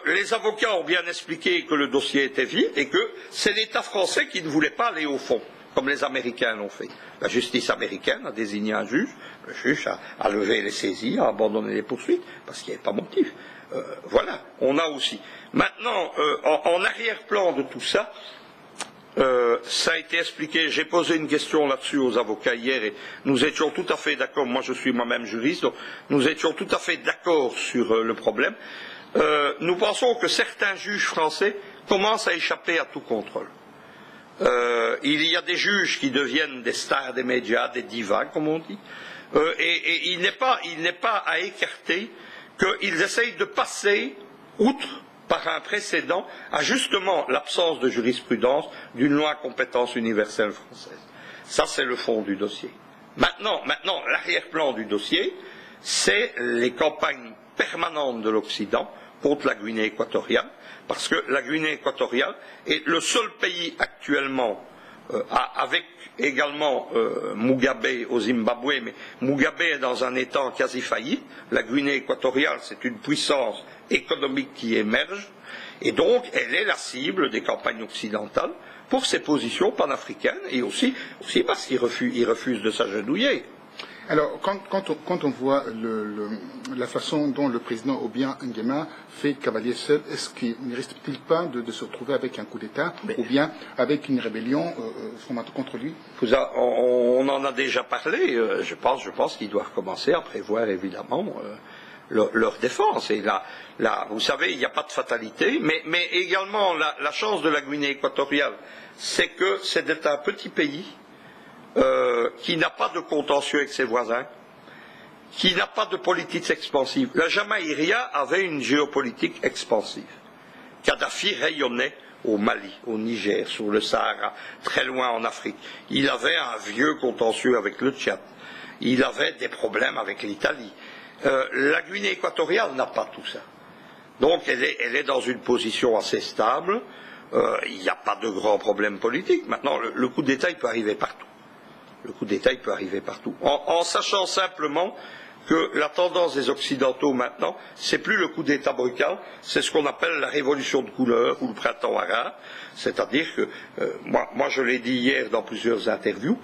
Les avocats ont bien expliqué que le dossier était vide et que c'est l'État français qui ne voulait pas aller au fond, comme les Américains l'ont fait. La justice américaine a désigné un juge, le juge a levé les saisies, a abandonné les poursuites, parce qu'il n'y avait pas motif. Voilà, on a aussi. Maintenant, en arrière-plan de tout ça, ça a été expliqué, j'ai posé une question là-dessus aux avocats hier et nous étions tout à fait d'accord, moi je suis moi-même juriste, donc nous étions tout à fait d'accord sur le problème. Nous pensons que certains juges français commencent à échapper à tout contrôle. Il y a des juges qui deviennent des stars des médias, des divas comme on dit, et il n'est pas à écarter qu'ils essayent de passer outre par un précédent à justement l'absence de jurisprudence d'une loi à compétence universelle française. Ça c'est le fond du dossier. Maintenant l'arrière-plan du dossier, c'est les campagnes permanentes de l'Occident contre la Guinée équatoriale, parce que la Guinée équatoriale est le seul pays actuellement, avec également Mugabe au Zimbabwe, mais Mugabe est dans un état en quasi faillite. La Guinée équatoriale, c'est une puissance économique qui émerge, et donc elle est la cible des campagnes occidentales pour ses positions panafricaines, et aussi parce qu'il refuse de s'agenouiller. Alors, quand on voit la façon dont le président Obiang Nguema fait cavalier seul, est-ce qu'il ne risque-t-il pas de se retrouver avec un coup d'État ou bien avec une rébellion contre lui? On en a déjà parlé. Je pense qu'ils doivent commencer à prévoir évidemment leur défense. Et là, vous savez, il n'y a pas de fatalité, mais également la chance de la Guinée équatoriale, c'est que c'est un petit pays qui n'a pas de contentieux avec ses voisins, qui n'a pas de politique expansive. La Jamaïria avait une géopolitique expansive. Kadhafi rayonnait au Mali, au Niger, sur le Sahara, très loin en Afrique. Il avait un vieux contentieux avec le Tchad. Il avait des problèmes avec l'Italie. La Guinée équatoriale n'a pas tout ça. Donc elle est dans une position assez stable. Il n'y a pas de grands problèmes politiques. Maintenant, le coup d'État, il peut arriver partout. Le coup d'État, il peut arriver partout. En sachant simplement que la tendance des Occidentaux maintenant, c'est plus le coup d'État brutal, c'est ce qu'on appelle la révolution de couleur ou le printemps arabe. C'est-à-dire que, moi je l'ai dit hier dans plusieurs interviews,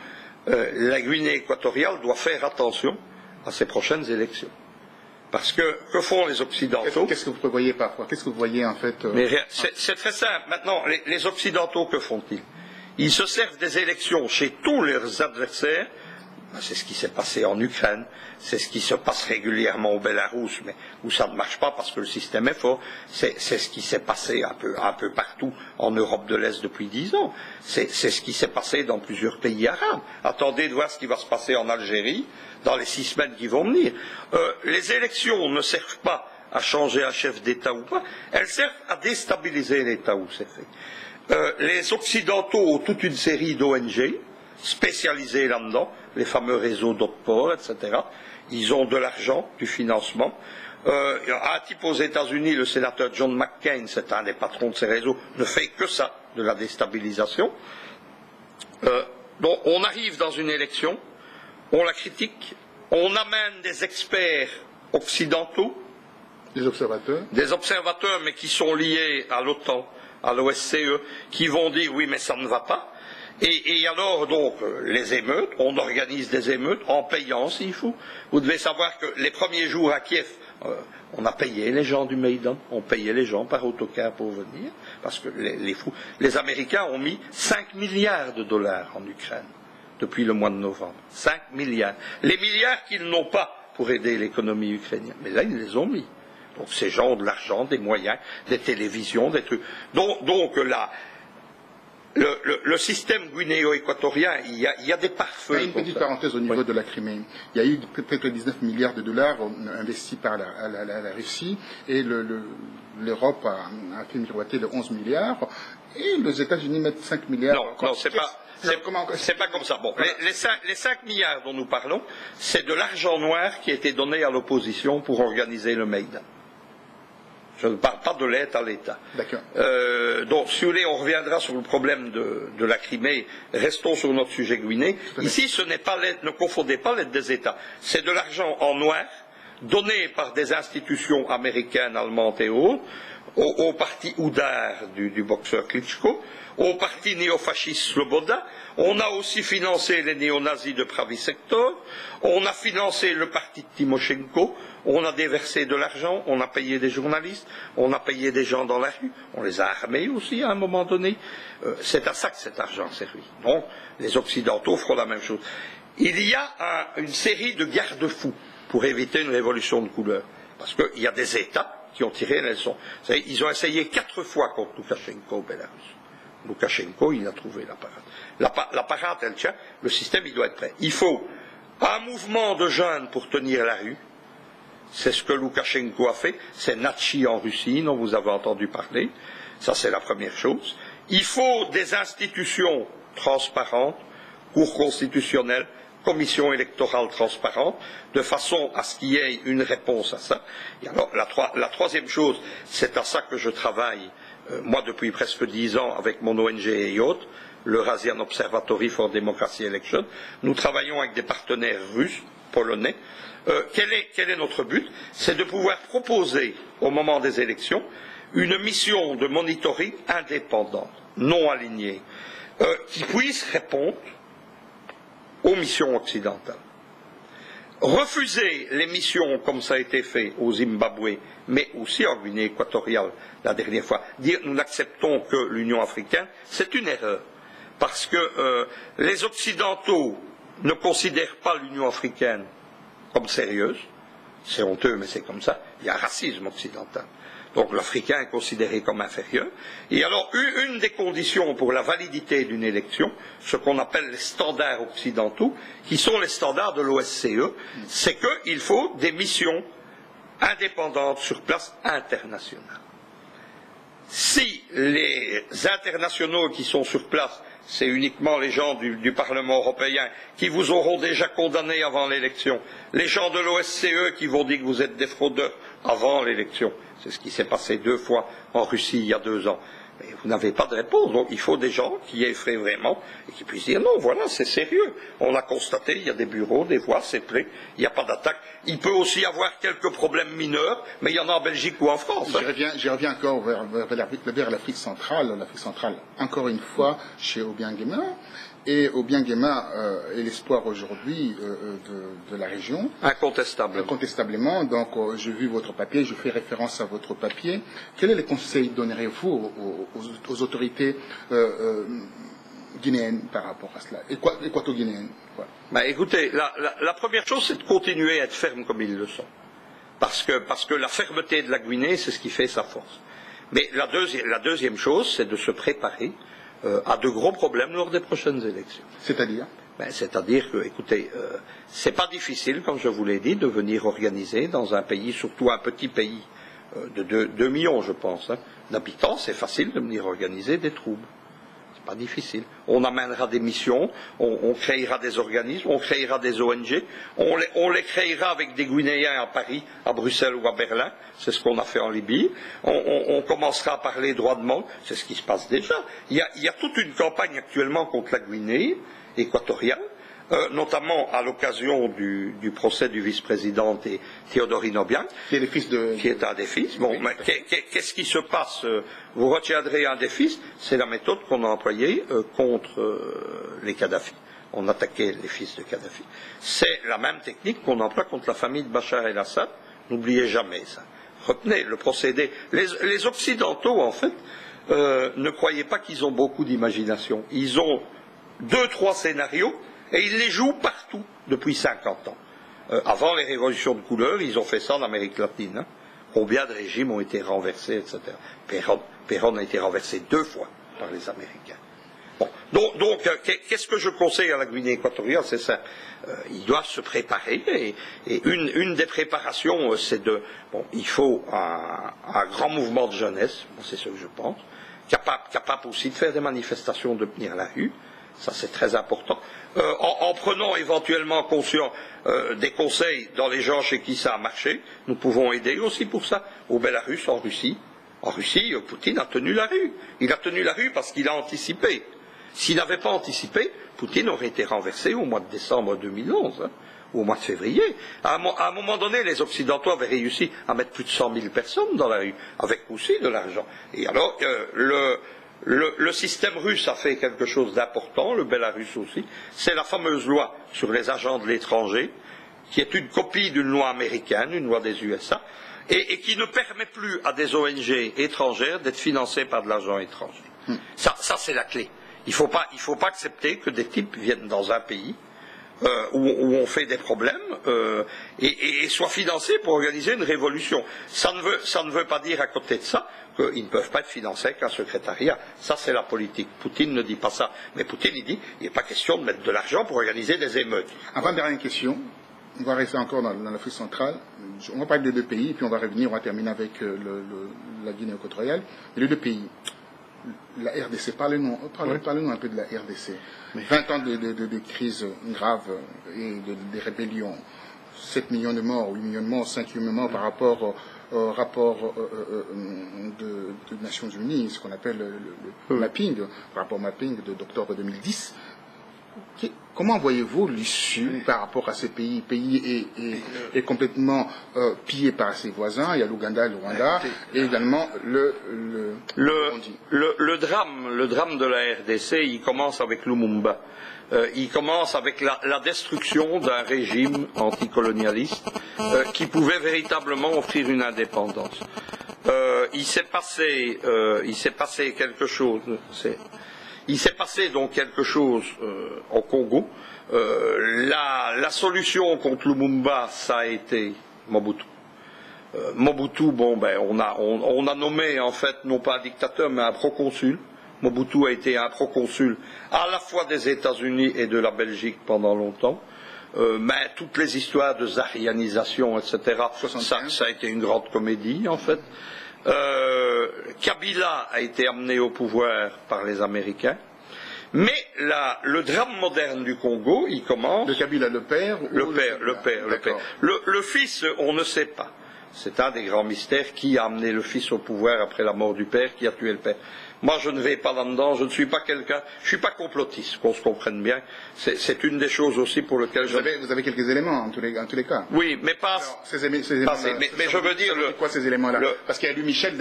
la Guinée équatoriale doit faire attention à ses prochaines élections. Parce que font les Occidentaux? Qu'est-ce que vous prévoyez parfois? Qu'est-ce que vous voyez en fait C'est très simple. Maintenant, les Occidentaux, que font-ils? Ils se servent des élections chez tous leurs adversaires. C'est ce qui s'est passé en Ukraine, c'est ce qui se passe régulièrement au Bélarus, mais où ça ne marche pas parce que le système est fort. C'est ce qui s'est passé un peu partout en Europe de l'Est depuis 10 ans. C'est ce qui s'est passé dans plusieurs pays arabes. Attendez de voir ce qui va se passer en Algérie dans les 6 semaines qui vont venir. Les élections ne servent pas à changer un chef d'État ou pas, elles servent à déstabiliser l'État où c'est fait. Les Occidentaux ont toute une série d'ONG spécialisés là-dedans, les fameux réseaux d'Otpor, etc. Ils ont de l'argent, du financement. Un type aux États-Unis, le sénateur John McCain, c'est un des patrons de ces réseaux, ne fait que ça, de la déstabilisation. Donc on arrive dans une élection, on la critique, on amène des experts occidentaux, des observateurs, mais qui sont liés à l'OTAN, à l'OSCE, qui vont dire oui, mais ça ne va pas. Et alors, donc, les émeutes, on organise des émeutes en payant s'il faut. Vous devez savoir que les premiers jours à Kiev, on a payé les gens du Maïdan, on payait les gens par autocar pour venir, parce que les Américains ont mis 5 milliards de dollars en Ukraine depuis le mois de novembre. 5 milliards. Les milliards qu'ils n'ont pas pour aider l'économie ukrainienne. Mais là, ils les ont mis. Donc, ces gens ont de l'argent, des moyens, des télévisions, des trucs. Donc là, le système guinéo-équatorien, il y a des pare-feux. Une petite parenthèse au niveau de la Crimée. Il y a eu près de 19 milliards de dollars investis par la Russie et l'Europe a fait miroiter de 11 milliards et les États-Unis mettent 5 milliards. Non, c'est pas comme ça. Bon, les 5 milliards dont nous parlons, c'est de l'argent noir qui a été donné à l'opposition pour organiser le Maïdan. Je ne parle pas de l'aide à l'État. D'accord. Donc, si vous voulez, on reviendra sur le problème de la Crimée. Restons sur notre sujet guinéen. Ici, ce n'est pas l'aide, ne confondez pas l'aide des États. C'est de l'argent en noir, donné par des institutions américaines, allemandes et autres, au parti Oudar du boxeur Klitschko, au parti néofasciste Sloboda. On a aussi financé les néo-nazis de Pravi Sector. On a financé le parti de Timoshenko. On a déversé de l'argent, on a payé des journalistes, on a payé des gens dans la rue, on les a armés aussi à un moment donné. C'est à ça que cet argent servi. Donc, les Occidentaux feront la même chose. Il y a une série de garde-fous pour éviter une révolution de couleur. Parce qu'il y a des États qui ont tiré les leçons. Vous savez, ils ont essayé 4 fois contre Loukachenko au Bélarus. Loukachenko, il a trouvé la parade. La parade, elle tient, le système, il doit être prêt. Il faut un mouvement de jeunes pour tenir la rue. C'est ce que Loukachenko a fait. C'est Natchi en Russie, dont vous avez entendu parler. Ça, c'est la première chose. Il faut des institutions transparentes, cour constitutionnelle, commission électorale transparente, de façon à ce qu'il y ait une réponse à ça. Et alors, la troisième chose, c'est à ça que je travaille, moi, depuis presque 10 ans, avec mon ONG et autres, l'Eurasian Observatory for Democracy Election. Nous travaillons avec des partenaires russes, polonais. Quel est notre but? C'est de pouvoir proposer, au moment des élections, une mission de monitoring indépendante, non alignée, qui puisse répondre aux missions occidentales. refuser les missions comme ça a été fait au Zimbabwe, mais aussi en Guinée équatoriale la dernière fois, dire nous n'acceptons que l'Union africaine, c'est une erreur. Parce que les Occidentaux ne considèrent pas l'Union africaine comme sérieuse. C'est honteux, mais c'est comme ça. Il y a un racisme occidental. Donc l'Africain est considéré comme inférieur. Et alors, une des conditions pour la validité d'une élection, ce qu'on appelle les standards occidentaux, qui sont les standards de l'OSCE, c'est qu'il faut des missions indépendantes sur place internationale. Si les internationaux qui sont sur place, c'est uniquement les gens du Parlement européen qui vous auront déjà condamné avant l'élection, les gens de l'OSCE qui vont dire que vous êtes des fraudeurs avant l'élection, c'est ce qui s'est passé 2 fois en Russie il y a 2 ans. Mais vous n'avez pas de réponse, donc il faut des gens qui effraient vraiment et qui puissent dire non, voilà, c'est sérieux. On l'a constaté, il y a des bureaux, des voies, c'est prêt, il n'y a pas d'attaque. Il peut aussi y avoir quelques problèmes mineurs, mais il y en a en Belgique ou en France. Je reviens encore vers l'Afrique centrale. L'Afrique centrale, encore une fois, chez Obiang Nguema. Et Obiang Nguema est l'espoir aujourd'hui de la région. Incontestablement. Incontestablement. Donc, j'ai vu votre papier, je fais référence à votre papier. Quels les conseils donnerez-vous aux autorités guinéennes par rapport à cela, équato-guinéennes? Ben, écoutez, la première chose, c'est de continuer à être ferme comme ils le sont. Parce que la fermeté de la Guinée, c'est ce qui fait sa force. Mais la deuxième chose, c'est de se préparer à de gros problèmes lors des prochaines élections. C'est-à-dire? C'est-à-dire que, écoutez, c'est pas difficile, comme je vous l'ai dit, de venir organiser dans un pays, surtout un petit pays de 2 millions, je pense, d'habitants, c'est facile de venir organiser des troubles. C'est pas difficile. On amènera des missions, on créera des organismes, on créera des ONG, on les créera avec des Guinéens à Paris, à Bruxelles ou à Berlin, c'est ce qu'on a fait en Libye. On commencera par les droits de l'homme, c'est ce qui se passe déjà. Il y a toute une campagne actuellement contre la Guinée équatoriale, notamment à l'occasion du procès du vice-président Théodorine Obiang, qui est un des fils. Bon, mais qu'est-ce qui se passe? Vous retiendrez un des fils, c'est la méthode qu'on a employée contre les Kadhafi. On attaquait les fils de Kadhafi. C'est la même technique qu'on emploie contre la famille de Bachar el-Assad. N'oubliez jamais ça. Retenez le procédé. Les Occidentaux, en fait, ne croyez pas qu'ils ont beaucoup d'imagination. Ils ont 2-3 scénarios et ils les jouent partout depuis 50 ans. Avant les révolutions de couleur, ils ont fait ça en Amérique latine. Combien de régimes ont été renversés, etc. Perón a été renversé 2 fois par les Américains. Bon. Donc qu'est-ce que je conseille à la Guinée équatoriale? C'est ça. Ils doivent se préparer et une des préparations, c'est il faut un grand mouvement de jeunesse, c'est ce que je pense, capable aussi de faire des manifestations, de tenir la rue. Ça, c'est très important. En prenant éventuellement conscience des conseils dans les gens chez qui ça a marché, nous pouvons aider aussi pour ça. Au Bélarus, en Russie. En Russie, Poutine a tenu la rue. Il a tenu la rue parce qu'il a anticipé. S'il n'avait pas anticipé, Poutine aurait été renversé au mois de décembre 2011, ou au mois de février. À un moment donné, les Occidentaux avaient réussi à mettre plus de 100 000 personnes dans la rue, avec aussi de l'argent. Et alors, le système russe a fait quelque chose d'important, le Bélarus aussi, c'est la fameuse loi sur les agents de l'étranger, qui est une copie d'une loi américaine, une loi des USA, et qui ne permet plus à des ONG étrangères d'être financées par de l'argent étranger. Ça c'est la clé. Il ne faut pas accepter que des types viennent dans un pays où on fait des problèmes et soient financés pour organiser une révolution. Ça ne veut pas dire à côté de ça qu'ils ne peuvent pas être financés avec un secrétariat. Ça, c'est la politique. Poutine ne dit pas ça. Mais Poutine, il dit il n'est pas question de mettre de l'argent pour organiser des émeutes. Avant-dernière question. On va rester encore dans l'Afrique centrale. On va parler de 2 pays, puis on va revenir, on va terminer avec la Guinée équatoriale. Et les 2 pays. La RDC, parlez-nous un peu de la RDC. 20 ans de crise grave et de rébellions, 7 millions de morts, 8 millions de morts, 5 millions de morts par rapport au rapport des Nations Unies, ce qu'on appelle le mapping, le rapport mapping d'octobre 2010. Comment voyez-vous l'issue par rapport à ces pays? Le pays est complètement pillé par ses voisins. Il y a l'Ouganda et le Rwanda. Et également le drame de la RDC, il commence avec Lumumba. Il commence avec la destruction d'un régime anticolonialiste qui pouvait véritablement offrir une indépendance. Il s'est passé quelque chose. Il s'est passé donc quelque chose au Congo. La solution contre Lumumba, ça a été Mobutu. Mobutu, on a nommé en fait non pas un dictateur mais un proconsul. Mobutu a été un proconsul à la fois des États-Unis et de la Belgique pendant longtemps. Mais toutes les histoires de zarianisation, etc., ça a été une grande comédie en fait. Kabila a été amené au pouvoir par les Américains. Mais le drame moderne du Congo, il commence. Le Kabila, le père ou le père. Le fils, on ne sait pas. C'est un des grands mystères. Qui a amené le fils au pouvoir après la mort du père? Qui a tué le père? Moi, je ne vais pas là-dedans. Je ne suis pas quelqu'un. Je ne suis pas complotiste, qu'on se comprenne bien. C'est une des choses aussi pour lesquelles vous avez quelques éléments en tous les cas. Oui, mais pas. Alors, ces éléments mais je veux dire quoi ces éléments-là? Parce qu'il y a Louis Michel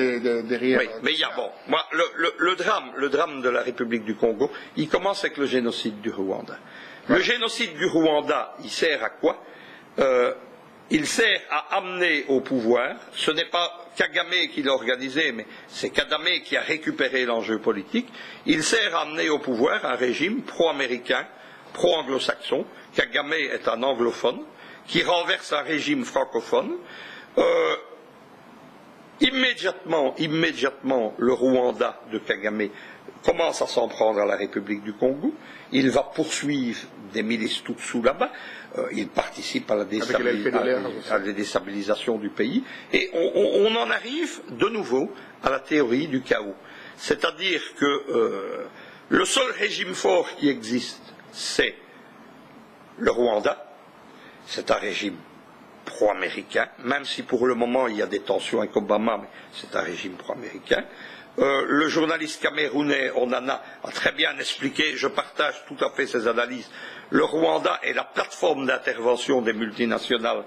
derrière. Oui, mais il y a moi le drame de la République du Congo, il commence avec le génocide du Rwanda. Le génocide du Rwanda, il sert à quoi? Il sert à amener au pouvoir, ce n'est pas Kagame qui l'a organisé, mais c'est Kagame qui a récupéré l'enjeu politique, il sert à amener au pouvoir un régime pro-américain, pro-anglo-saxon. Kagame est un anglophone, qui renverse un régime francophone. Immédiatement, le Rwanda de Kagame commence à s'en prendre à la République du Congo. Il va poursuivre des milices Tutsi là-bas. Il participe à la déstabilisation du pays. Et on en arrive de nouveau à la théorie du chaos. C'est-à-dire que le seul régime fort qui existe, c'est le Rwanda. C'est un régime pro-américain, même si pour le moment il y a des tensions avec Obama, mais c'est un régime pro-américain. Le journaliste camerounais Onana a très bien expliqué, je partage tout à fait ses analyses, le Rwanda est la plateforme d'intervention des multinationales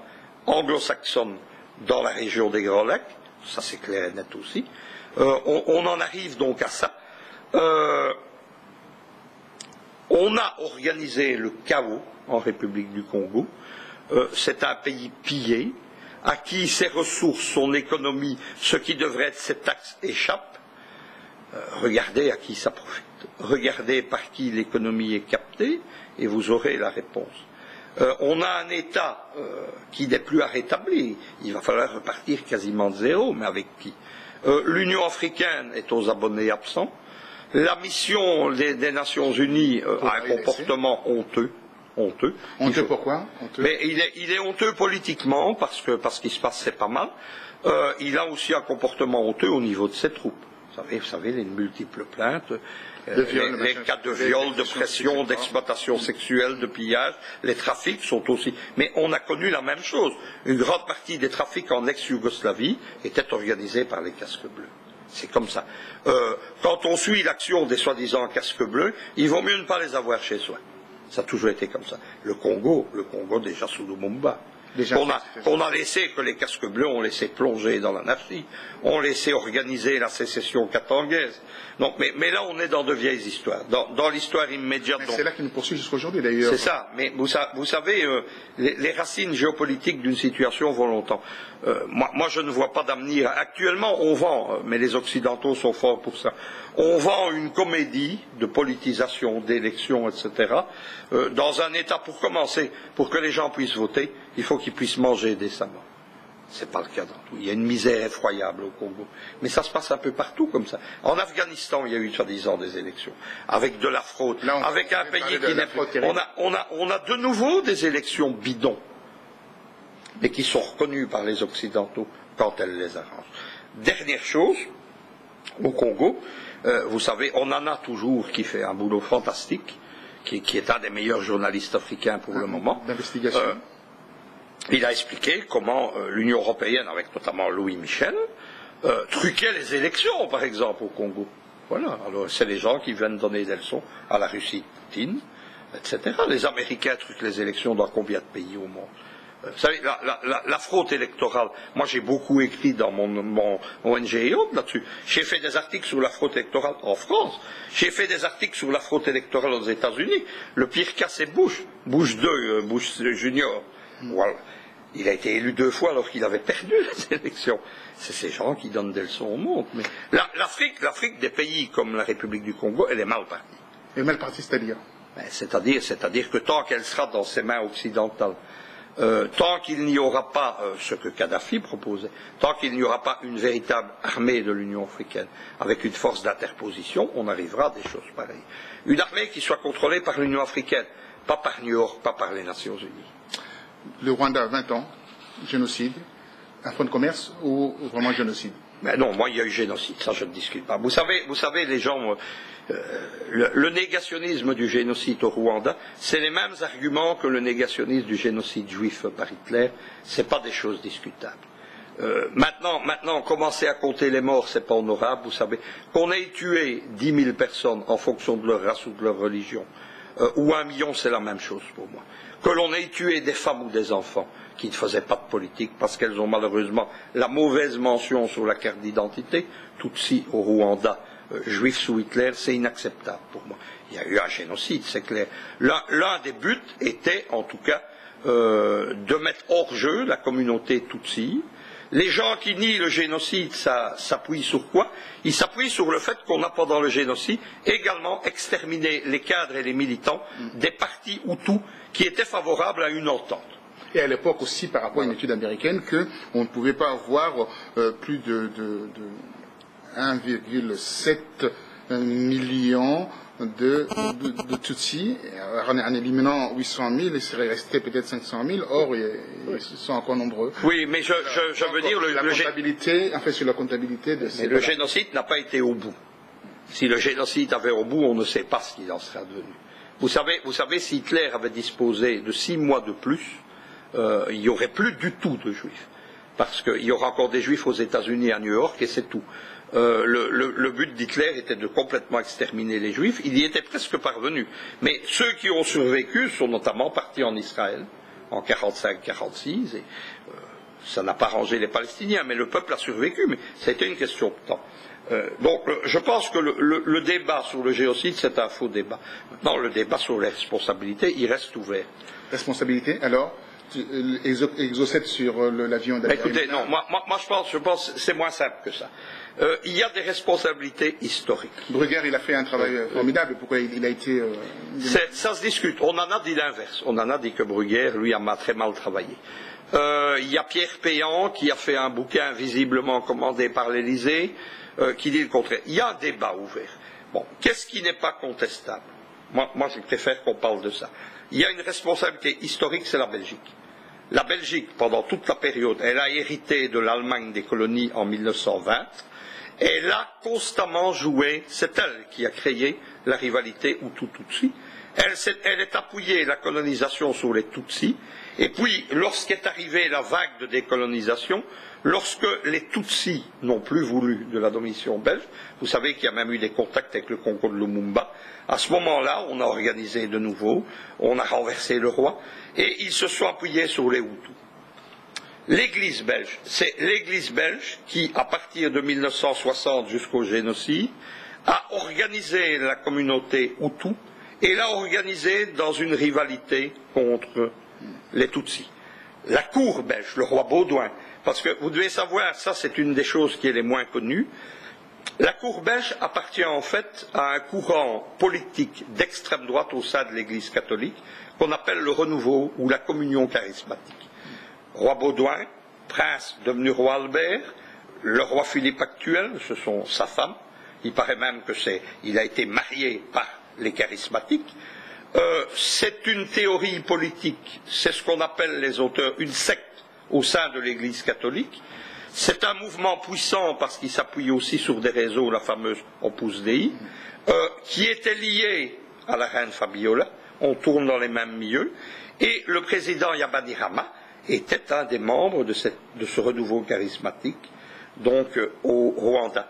anglo-saxonnes dans la région des Grands Lacs, ça c'est clair et net aussi. On en arrive donc à ça. On a organisé le chaos en République du Congo. C'est un pays pillé, à qui ses ressources, son économie, ce qui devrait être ses taxes échappent. Regardez à qui ça profite. Regardez par qui l'économie est captée et vous aurez la réponse. On a un État qui n'est plus à rétablir. Il va falloir repartir quasiment de zéro, mais avec qui? L'Union africaine est aux abonnés absents. La mission des Nations Unies a un comportement honteux. Honteux pourquoi? Honteux. Mais il est honteux politiquement parce qu'il se passe c'est pas mal. Il a aussi un comportement honteux au niveau de ses troupes. Vous savez, les multiples plaintes, les cas de viol, de pression, d'exploitation sexuelle, de pillage, les trafics sont aussi. Mais on a connu la même chose. Une grande partie des trafics en ex-Yougoslavie étaient organisés par les casques bleus. C'est comme ça. Quand on suit l'action des soi-disant casques bleus, il vaut mieux ne pas les avoir chez soi. Ça a toujours été comme ça. Le Congo déjà sous Lumumba. On a laissé que les casques bleus ont laissé plonger dans l'anarchie, ont laissé organiser la sécession katangaise. Donc, mais là, on est dans de vieilles histoires, dans l'histoire immédiate. C'est là qui nous poursuit jusqu'aujourd'hui, d'ailleurs. C'est ça. Mais vous savez, les racines géopolitiques d'une situation vont longtemps. Moi, je ne vois pas d'avenir. Actuellement, on vend, mais les Occidentaux sont forts pour ça. On vend une comédie de politisation, d'élections, etc. Dans un État, pour commencer, pour que les gens puissent voter, il faut qu'ils puissent manger décemment. Ce n'est pas le cas dans tout. Il y a une misère effroyable au Congo. Mais ça se passe un peu partout comme ça. En Afghanistan, il y a eu soi-disant des élections, avec de la fraude, avec un pays qui n'est pas. On a de nouveau des élections bidons, mais qui sont reconnues par les Occidentaux quand elles les arrangent. Dernière chose, au Congo, vous savez, Onana toujours qui fait un boulot fantastique, qui est un des meilleurs journalistes africains pour le moment. D'investigation. Il a expliqué comment l'Union européenne, avec notamment Louis Michel, truquait les élections, par exemple, au Congo. Voilà. Alors, c'est les gens qui viennent donner des leçons à la Russie, Poutine, etc. Les Américains truquent les élections dans combien de pays au monde? Vous savez, la fraude électorale, moi j'ai beaucoup écrit dans mon ONG et autres là-dessus. J'ai fait des articles sur la fraude électorale en France. J'ai fait des articles sur la fraude électorale aux États-Unis. Le pire cas, c'est Bush. Bush 2, Bush Junior. Voilà. Il a été élu 2 fois alors qu'il avait perdu les élections. C'est ces gens qui donnent des leçons au monde. Mais l'Afrique, des pays comme la République du Congo, elle est mal partie. Elle est mal partie, c'est-à-dire? C'est-à-dire que tant qu'elle sera dans ses mains occidentales, tant qu'il n'y aura pas ce que Kadhafi proposait, tant qu'il n'y aura pas une véritable armée de l'Union africaine avec une force d'interposition, on arrivera à des choses pareilles. Une armée qui soit contrôlée par l'Union africaine, pas par New York, pas par les Nations Unies. Le Rwanda, 20 ans, génocide, un fonds de commerce ou vraiment génocide? Mais non, moi il y a eu génocide, ça je ne discute pas. Vous savez les gens, le négationnisme du génocide au Rwanda, c'est les mêmes arguments que le négationnisme du génocide juif par Hitler, c'est pas des choses discutables. Maintenant, commencer à compter les morts, c'est pas honorable, vous savez. Qu'on ait tué 10 000 personnes en fonction de leur race ou de leur religion, ou 1 million, c'est la même chose pour moi. Que l'on ait tué des femmes ou des enfants qui ne faisaient pas de politique parce qu'elles ont malheureusement la mauvaise mention sur la carte d'identité, Tutsi au Rwanda, juifs sous Hitler, c'est inacceptable pour moi. Il y a eu un génocide, c'est clair. L'un des buts était, en tout cas, de mettre hors jeu la communauté Tutsi. Les gens qui nient le génocide, ça s'appuie sur quoi? Ils s'appuient sur le fait qu'on a, pendant le génocide, également exterminé les cadres et les militants des partis Hutus qui étaient favorables à une entente. Et à l'époque aussi, par rapport à une étude américaine, qu'on ne pouvait pas avoir plus de 1,7 million de Tutsis, en éliminant 800 000, il serait resté peut-être 500 000, or ils sont encore nombreux. Oui, mais je veux dire... La comptabilité, en fait, sur la comptabilité de ces... Mais le génocide n'a pas été au bout. Si le génocide avait au bout, on ne sait pas ce qu'il en serait devenu. Vous savez, si Hitler avait disposé de 6 mois de plus, il n'y aurait plus du tout de juifs. Parce qu'il y aura encore des juifs aux États-Unis, à New York, et c'est tout. Le but d'Hitler était de complètement exterminer les juifs. Il y était presque parvenu. Mais ceux qui ont survécu sont notamment partis en Israël, en 45-46, et ça n'a pas arrangé les Palestiniens, mais le peuple a survécu. Mais c'était une question de temps. Donc je pense que le débat sur le génocide, c'est un faux débat. Maintenant, le débat sur les responsabilités, il reste ouvert. Responsabilité, alors exocète sur l'avion d'Amérique. Écoutez, non, moi je pense c'est moins simple que ça. Il y a des responsabilités historiques. Bruguière, il a fait un travail formidable. Pourquoi il a été... Ça se discute. On en a dit l'inverse. On en a dit que Bruguière, lui, a très mal travaillé. Il y a Pierre Péan qui a fait un bouquin visiblement commandé par l'Élysée qui dit le contraire. Il y a un débat ouvert. Bon, qu'est-ce qui n'est pas contestable? Moi, je préfère qu'on parle de ça. Il y a une responsabilité historique, c'est la Belgique. La Belgique, pendant toute la période, elle a hérité de l'Allemagne des colonies en 1920. Elle a constamment joué, c'est elle qui a créé la rivalité Hutu-Tutsi. Elle est appuyée, la colonisation, sur les Tutsis. Et puis, lorsqu'est arrivée la vague de décolonisation, lorsque les Tutsis n'ont plus voulu de la domination belge, vous savez qu'il y a même eu des contacts avec le Congo de Lumumba, à ce moment-là, on a organisé de nouveau, on a renversé le roi, et ils se sont appuyés sur les Hutus. L'Église belge, c'est l'Église belge qui, à partir de 1960 jusqu'au génocide, a organisé la communauté Hutu et l'a organisée dans une rivalité contre les Tutsis. La cour belge, le roi Baudouin, parce que vous devez savoir, ça c'est une des choses qui est les moins connues, la cour belge appartient en fait à un courant politique d'extrême droite au sein de l'Église catholique qu'on appelle le renouveau ou la communion charismatique. Roi Baudouin, prince devenu roi Albert, le roi Philippe actuel, ce sont sa femme, il paraît même qu'il a été marié par les charismatiques. C'est une théorie politique, c'est ce qu'on appelle les auteurs une secte au sein de l'Église catholique. C'est un mouvement puissant parce qu'il s'appuie aussi sur des réseaux, la fameuse Opus Dei, qui était lié à la reine Fabiola, on tourne dans les mêmes milieux, et le président Yabanirama était un des membres de ce renouveau charismatique, donc au Rwanda,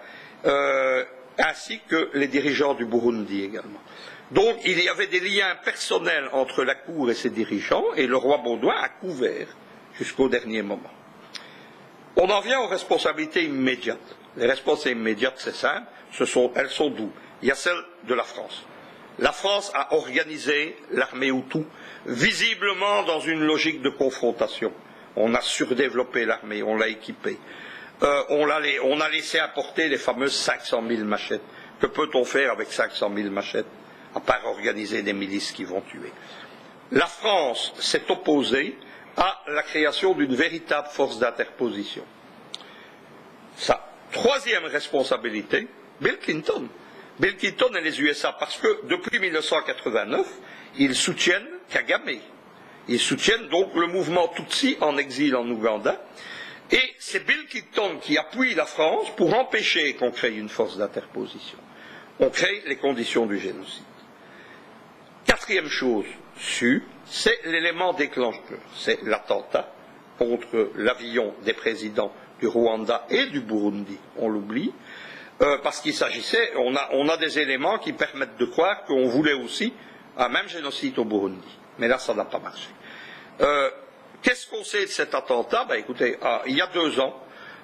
ainsi que les dirigeants du Burundi également. Donc il y avait des liens personnels entre la cour et ses dirigeants, et le roi Baudouin a couvert jusqu'au dernier moment. On en vient aux responsabilités immédiates. Les responsabilités immédiates, c'est simple, elles sont d'où? Il y a celle de la France. La France a organisé l'armée Hutu, visiblement dans une logique de confrontation. On a surdéveloppé l'armée, on l'a équipée. On a laissé importer les fameuses 500 000 machettes. Que peut-on faire avec 500 000 machettes, à part organiser des milices qui vont tuer? La France s'est opposée à la création d'une véritable force d'interposition. Sa troisième responsabilité, Bill Clinton. Bill Clinton et les USA, parce que depuis 1989, ils soutiennent Kagame. Ils soutiennent donc le mouvement Tutsi en exil en Ouganda. Et c'est Bill Clinton qui appuie la France pour empêcher qu'on crée une force d'interposition. On crée les conditions du génocide. Quatrième chose sûre, c'est l'élément déclencheur. C'est l'attentat contre l'avion des présidents du Rwanda et du Burundi. On l'oublie. Parce qu'il s'agissait, on a des éléments qui permettent de croire qu'on voulait aussi un même génocide au Burundi. Mais là, ça n'a pas marché. Qu'est-ce qu'on sait de cet attentat? Écoutez, il y a 2 ans,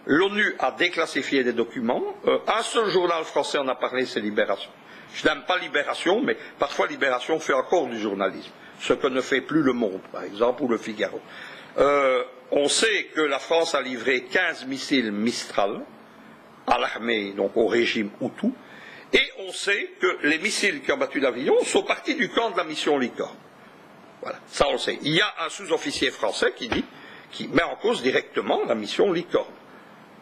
l'ONU a déclassifié des documents. Un seul journal français en a parlé, c'est Libération. Je n'aime pas Libération, mais parfois Libération fait encore du journalisme. Ce que ne fait plus Le Monde, par exemple, ou Le Figaro. On sait que la France a livré 15 missiles Mistral à l'armée, donc au régime Hutu, et on sait que les missiles qui ont battu l'avion sont partis du camp de la mission Licorne. Voilà, ça on le sait. Il y a un sous-officier français qui met en cause directement la mission Licorne.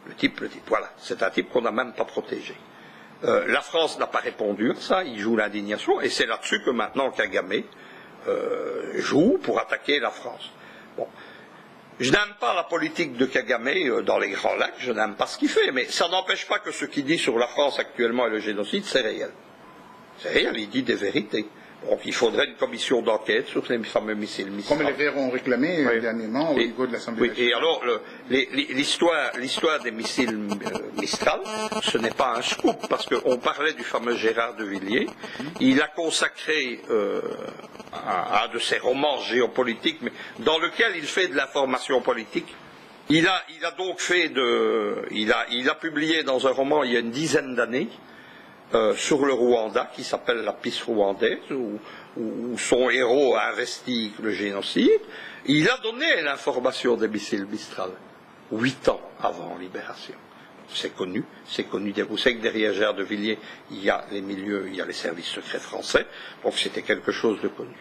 Le type, voilà, c'est un type qu'on n'a même pas protégé. La France n'a pas répondu à ça, il joue l'indignation, et c'est là-dessus que maintenant Kagame joue pour attaquer la France. Bon. Je n'aime pas la politique de Kagame dans les Grands Lacs, je n'aime pas ce qu'il fait, mais ça n'empêche pas que ce qu'il dit sur la France actuellement et le génocide, c'est réel. C'est réel, il dit des vérités. Donc il faudrait une commission d'enquête sur les fameux missiles Mistral. Comme les Verts ont réclamé dernièrement au niveau de l'Assemblée nationale. Et alors, l'histoire des missiles Mistral, ce n'est pas un scoop, parce qu'on parlait du fameux Gérard de Villiers. Il a consacré un de ses romans géopolitiques, mais dans lequel il fait de l'information politique. Il a donc il a publié dans un roman il y a une dizaine d'années, sur le Rwanda, qui s'appelle La piste rwandaise, où son héros a investi le génocide. Il a donné l'information des missiles Mistral 8 ans avant Libération. C'est connu. Vous savez que derrière Gérard de Villiers, il y a les services secrets français, donc c'était quelque chose de connu.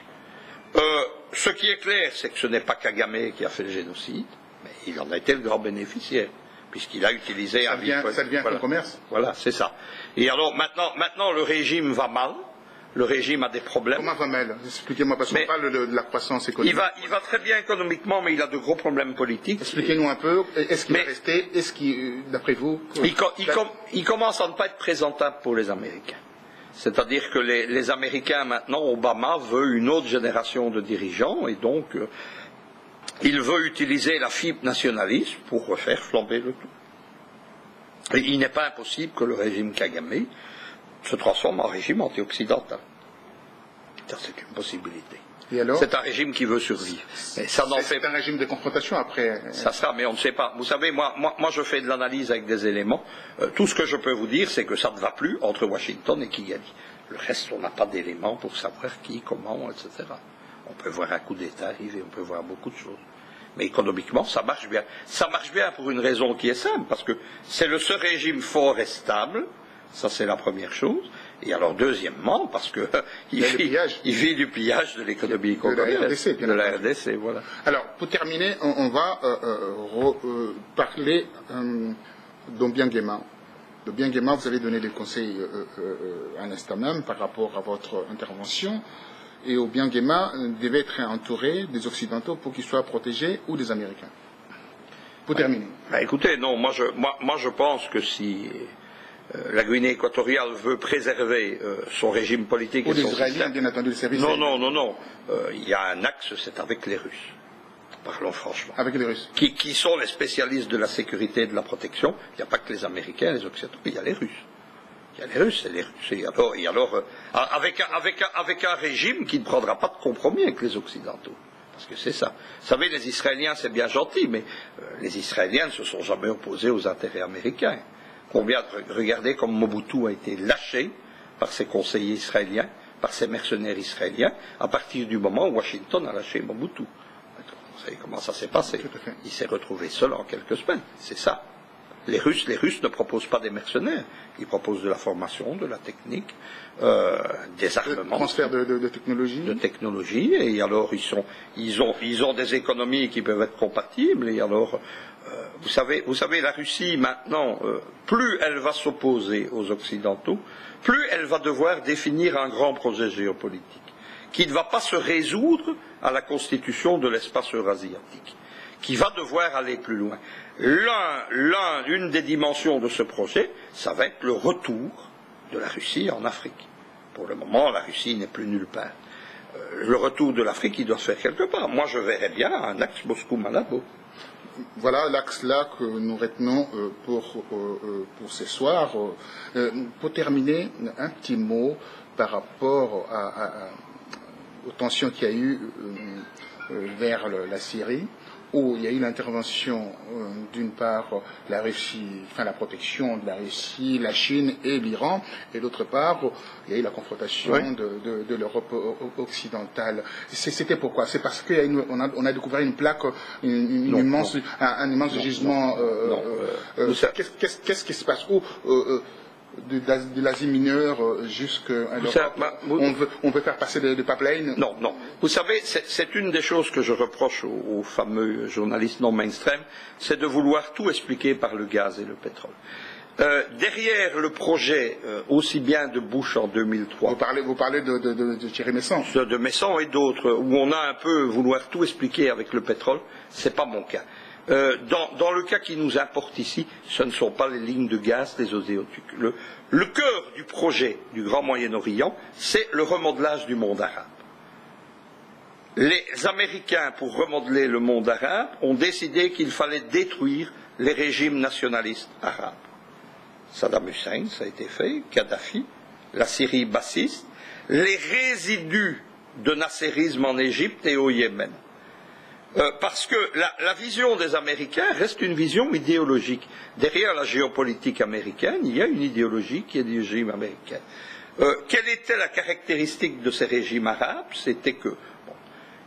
Ce qui est clair, c'est que ce n'est pas Kagame qui a fait le génocide, mais il en a été le grand bénéficiaire, puisqu'il a utilisé ça devient un commerce. Voilà, c'est ça. Et alors maintenant le régime va mal, le régime a des problèmes. Comment va mal? Expliquez-moi, parce qu'on parle de la croissance économique. Il va très bien économiquement, mais il a de gros problèmes politiques. Expliquez-nous un peu, est-ce qu'il va rester, d'après vous... Il commence à ne pas être présentable pour les Américains. C'est-à-dire que les Américains, maintenant, Obama veut une autre génération de dirigeants, et donc il veut utiliser la fibre nationaliste pour refaire flamber le tout. Et il n'est pas impossible que le régime Kagame se transforme en régime anti-occidental. C'est une possibilité. C'est un régime qui veut survivre. C'est un régime de confrontation après. Ça sera, mais on ne sait pas. Vous savez, moi je fais de l'analyse avec des éléments. Tout ce que je peux vous dire, c'est que ça ne va plus entre Washington et Kigali. Le reste, on n'a pas d'éléments pour savoir qui, comment, etc. On peut voir un coup d'État arriver, on peut voir beaucoup de choses. Mais économiquement, ça marche bien. Ça marche bien pour une raison qui est simple, parce que c'est le seul régime fort et stable. Ça, c'est la première chose. Et alors, deuxièmement, parce que il vit du pillage de l'économie congolaise, de la RDC, voilà. Alors, pour terminer, on va parler d'Obiangema. D'Obiangema, vous avez donné des conseils à l'instant même par rapport à votre intervention. Et Obiangema devait être entouré des Occidentaux pour qu'il soit protégé, ou des Américains. Pour terminer. Écoutez, non, moi je pense que si la Guinée équatoriale veut préserver son régime politique et son Israéliens, bien entendu, le service. Non. Il y a un axe, c'est avec les Russes. Parlons franchement. Avec les Russes. Qui sont les spécialistes de la sécurité et de la protection. Il n'y a pas que les Américains, les Occidentaux, il y a les Russes. Il y a les Russes et les Russes. Et alors avec un régime qui ne prendra pas de compromis avec les Occidentaux. Parce que c'est ça. Vous savez, les Israéliens, c'est bien gentil, mais les Israéliens ne se sont jamais opposés aux intérêts américains. Regardez comme Mobutu a été lâché par ses conseillers israéliens, par ses mercenaires israéliens, à partir du moment où Washington a lâché Mobutu. Vous savez comment ça s'est passé? Il s'est retrouvé seul en quelques semaines. C'est ça. Les Russes ne proposent pas des mercenaires. Ils proposent de la formation, de la technique, des armements. Transfert de technologie. De technologie. Et alors, ils ont des économies qui peuvent être compatibles. Et alors, vous savez, la Russie, maintenant, plus elle va s'opposer aux Occidentaux, plus elle va devoir définir un grand projet géopolitique, qui ne va pas se résoudre à la constitution de l'espace eurasiatique, qui va devoir aller plus loin. Une des dimensions de ce projet, ça va être le retour de la Russie en Afrique. Pour le moment, la Russie n'est plus nulle part. Le retour de l'Afrique, il doit se faire quelque part. Moi, je verrais bien un axe Moscou-Malabo. Voilà l'axe-là que nous retenons pour ce soir. Pour terminer, un petit mot par rapport aux tensions qu'il y a eu vers la Syrie, où il y a eu l'intervention d'une part la Russie, enfin la protection de la Russie, la Chine et l'Iran, et d'autre part il y a eu la confrontation de l'Europe occidentale. C'était pourquoi? C'est parce qu'on a découvert une plaque, un immense gisement. Qu'est-ce qui se passe? De l'Asie mineure jusqu'à l'Europe, on veut faire passer des pipelines? Non. Vous savez, c'est une des choses que je reproche aux fameux journalistes non mainstream, c'est de vouloir tout expliquer par le gaz et le pétrole. Derrière le projet, aussi bien de Bush en 2003... Vous parlez de Thierry Meyssan. De Meyssan et d'autres, où on a un peu vouloir tout expliquer avec le pétrole, c'est pas mon cas. Dans le cas qui nous importe ici, ce ne sont pas les lignes de gaz des oléoducs. Le cœur du projet du Grand Moyen-Orient, c'est le remodelage du monde arabe. Les Américains, pour remodeler le monde arabe, ont décidé qu'il fallait détruire les régimes nationalistes arabes. Saddam Hussein, ça a été fait, Kadhafi, la Syrie bassiste, les résidus de nasserisme en Égypte et au Yémen. Parce que la vision des Américains reste une vision idéologique. Derrière la géopolitique américaine, il y a une idéologie qui est du régime américain. Quelle était la caractéristique de ces régimes arabes? C'était que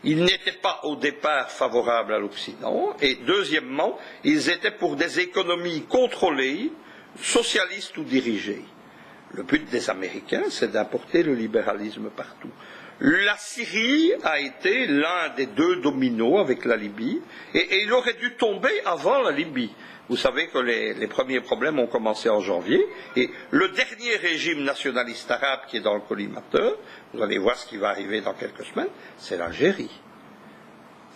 ils n'étaient pas au départ favorables à l'Occident, et deuxièmement, ils étaient pour des économies contrôlées, socialistes ou dirigées. Le but des Américains, c'est d'importer le libéralisme partout. La Syrie a été l'un des deux dominos avec la Libye, et il aurait dû tomber avant la Libye. Vous savez que les premiers problèmes ont commencé en janvier, et le dernier régime nationaliste arabe qui est dans le collimateur, vous allez voir ce qui va arriver dans quelques semaines, c'est l'Algérie.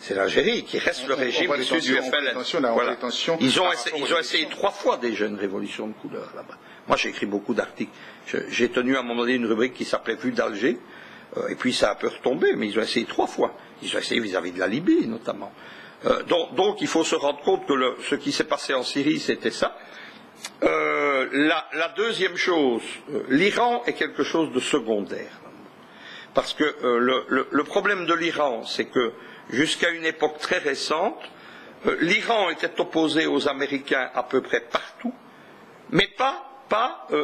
C'est l'Algérie qui reste le régime issu du FLN. Voilà. Ils ont essayé 3 fois déjà une révolution de couleur là-bas. Moi j'ai écrit beaucoup d'articles. J'ai tenu à un moment donné une rubrique qui s'appelait Vue d'Alger. Et puis ça a un peu retombé, mais ils ont essayé 3 fois. Ils ont essayé vis-à-vis de la Libye, notamment. Donc il faut se rendre compte que ce qui s'est passé en Syrie, c'était ça. La deuxième chose, l'Iran est quelque chose de secondaire. Parce que le problème de l'Iran, c'est que jusqu'à une époque très récente, l'Iran était opposé aux Américains à peu près partout, mais pas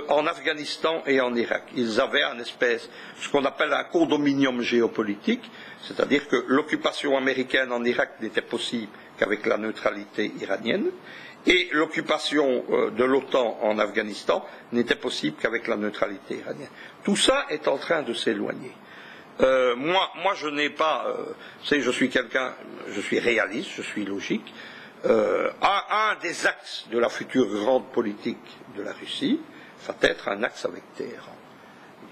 en Afghanistan et en Irak. Ils avaient ce qu'on appelle un condominium géopolitique, c'est-à-dire que l'occupation américaine en Irak n'était possible qu'avec la neutralité iranienne, et l'occupation de l'OTAN en Afghanistan n'était possible qu'avec la neutralité iranienne. Tout ça est en train de s'éloigner. Moi, je n'ai pas... vous savez, je suis réaliste, je suis logique. Un des axes de la future grande politique de la Russie va être un axe avec Téhéran.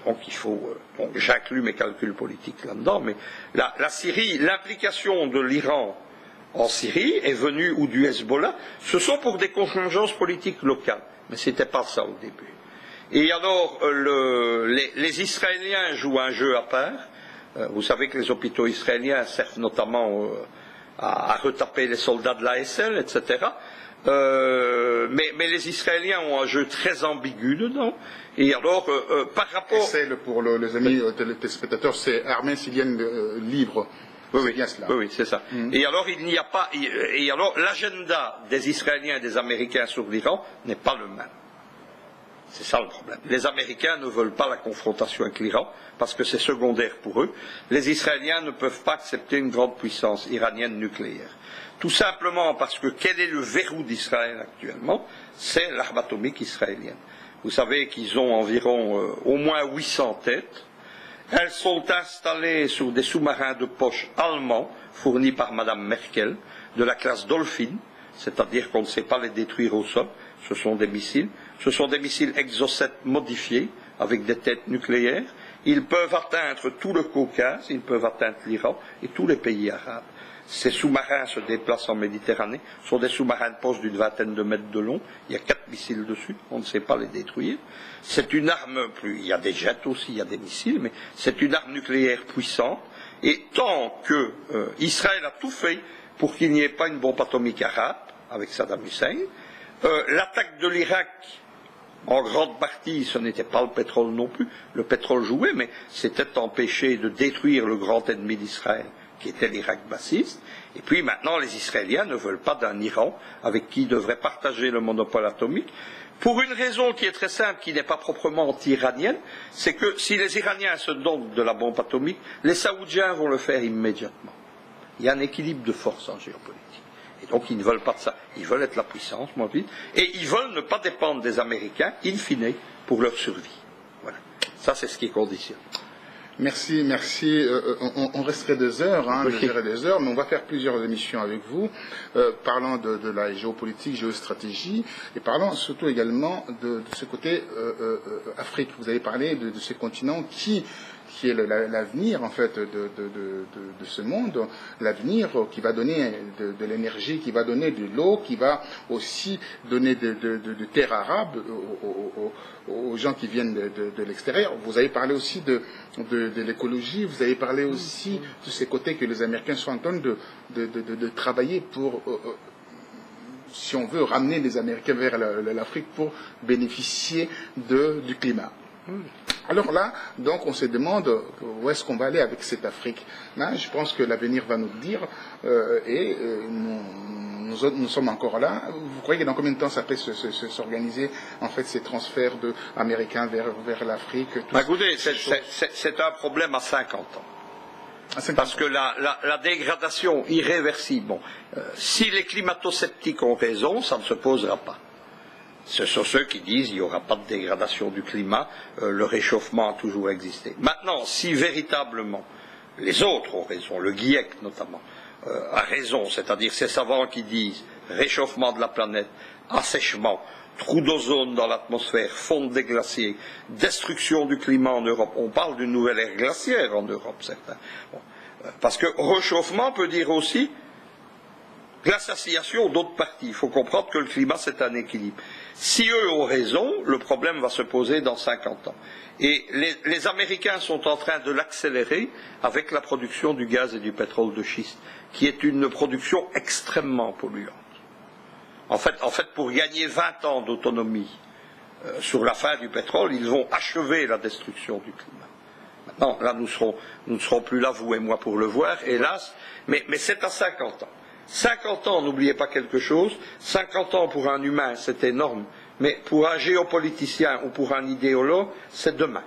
Donc il faut... j'inclus mes calculs politiques là-dedans, mais la Syrie, l'implication de l'Iran en Syrie est venue, ou du Hezbollah, ce sont pour des contingences politiques locales. Mais ce n'était pas ça au début. Et alors, les Israéliens jouent un jeu à part. Vous savez que les hôpitaux israéliens servent notamment à retaper les soldats de l'ASL, etc. Mais les Israéliens ont un jeu très ambigu dedans. Et alors, par rapport... ASL, pour les amis téléspectateurs, c'est Armée syrienne libre. Oui, oui, bien cela. oui, c'est ça. Et alors, il n'y a pas. Et alors, l'agenda des Israéliens et des Américains sur l'Iran n'est pas le même. C'est ça le problème. Les Américains ne veulent pas la confrontation avec l'Iran parce que c'est secondaire pour eux. Les Israéliens ne peuvent pas accepter une grande puissance iranienne nucléaire. Tout simplement parce que quel est le verrou d'Israël actuellement? C'est l'arme atomique israélienne. Vous savez qu'ils ont environ au moins 800 têtes. Elles sont installées sur des sous-marins de poche allemands fournis par Madame Merkel de la classe Dolphin, c'est-à-dire qu'on ne sait pas les détruire au sol. Ce sont des missiles. Ce sont des missiles Exocet modifiés avec des têtes nucléaires. Ils peuvent atteindre tout le Caucase, ils peuvent atteindre l'Iran et tous les pays arabes. Ces sous-marins se déplacent en Méditerranée. Ce sont des sous-marins de poche d'une vingtaine de mètres de long. Il y a 4 missiles dessus. On ne sait pas les détruire. C'est une arme plus. Il y a des jets aussi, il y a des missiles, mais c'est une arme nucléaire puissante. Et tant que Israël a tout fait pour qu'il n'y ait pas une bombe atomique arabe avec Saddam Hussein, l'attaque de l'Irak, en grande partie, ce n'était pas le pétrole non plus. Le pétrole jouait, mais c'était empêché de détruire le grand ennemi d'Israël, qui était l'Irak bassiste. Et puis maintenant, les Israéliens ne veulent pas d'un Iran avec qui ils devraient partager le monopole atomique, pour une raison qui est très simple, qui n'est pas proprement anti-iranienne, c'est que si les Iraniens se dotent de la bombe atomique, les Saoudiens vont le faire immédiatement. Il y a un équilibre de force en géopolitique. Et donc ils ne veulent pas de ça. Ils veulent être la puissance, moi je dis, et ils veulent ne pas dépendre des Américains, in fine, pour leur survie. Voilà. Ça, c'est ce qui conditionne. Merci, merci. On resterait 2 heures, je dirais 2 heures, mais on va faire plusieurs émissions avec vous, parlant de la géopolitique, géostratégie, et parlant surtout également de ce côté Afrique. Vous avez parlé de ce continent qui est l'avenir en fait de ce monde, l'avenir qui va donner de l'énergie, qui va donner de l'eau, qui va aussi donner de terres arabes aux gens qui viennent de l'extérieur. Vous avez parlé aussi de l'écologie, vous avez parlé aussi de ces côtés que les Américains sont en train de travailler pour, si on veut, ramener les Américains vers l'Afrique pour bénéficier du climat. Alors là, donc, on se demande où est-ce qu'on va aller avec cette Afrique. Là, je pense que l'avenir va nous le dire, et nous sommes encore là. Vous croyez que dans combien de temps ça peut s'organiser, en fait, ces transferts américains vers l'Afrique? Écoutez, c'est un problème à 50 ans. Parce que la dégradation irréversible, si les climato-sceptiques ont raison, ça ne se posera pas. Ce sont ceux qui disent qu'il n'y aura pas de dégradation du climat, le réchauffement a toujours existé. Maintenant, si véritablement les autres ont raison, le GIEC notamment, a raison, c'est-à-dire ces savants qui disent réchauffement de la planète, assèchement, trou d'ozone dans l'atmosphère, fonte des glaciers, destruction du climat en Europe, on parle d'une nouvelle ère glaciaire en Europe, certains. Parce que réchauffement peut dire aussi glaciation d'autres parties. Il faut comprendre que le climat, c'est un équilibre. Si eux ont raison, le problème va se poser dans 50 ans. Et les Américains sont en train de l'accélérer avec la production du gaz et du pétrole de schiste, qui est une production extrêmement polluante. En fait, pour gagner 20 ans d'autonomie sur la fin du pétrole, ils vont achever la destruction du climat. Maintenant, là, nous ne serons plus là, vous et moi, pour le voir, hélas, mais c'est à 50 ans. 50 ans, n'oubliez pas quelque chose, 50 ans pour un humain, c'est énorme, mais pour un géopoliticien ou pour un idéologue, c'est demain.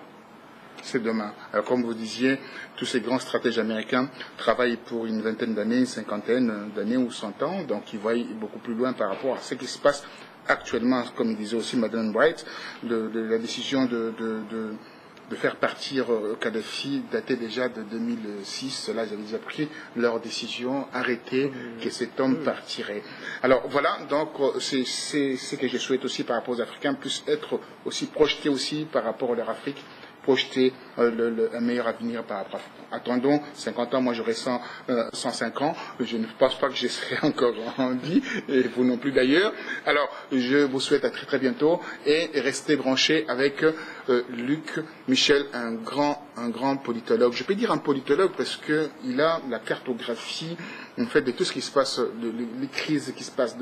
C'est demain. Alors, comme vous disiez, tous ces grands stratèges américains travaillent pour une vingtaine d'années, une cinquantaine d'années ou 100 ans, donc ils voient beaucoup plus loin par rapport à ce qui se passe actuellement, comme disait aussi Madeleine Bright, de la décision de faire partir Kadhafi datait déjà de 2006. Là, ils avaient déjà pris leur décision, arrêté que cet homme partirait. Alors voilà, donc c'est ce que je souhaite aussi par rapport aux Africains, plus être aussi projetés aussi par rapport à leur Afrique, projeter un meilleur avenir par rapport. Attendons 50 ans, moi j'aurai 105 ans, je ne pense pas que je serai encore en vie, et vous non plus d'ailleurs. Alors je vous souhaite à très très bientôt, et restez branchés avec Luc Michel, un grand politologue. Je peux dire un politologue parce qu'il a la cartographie en fait de tout ce qui se passe, les crises qui se passent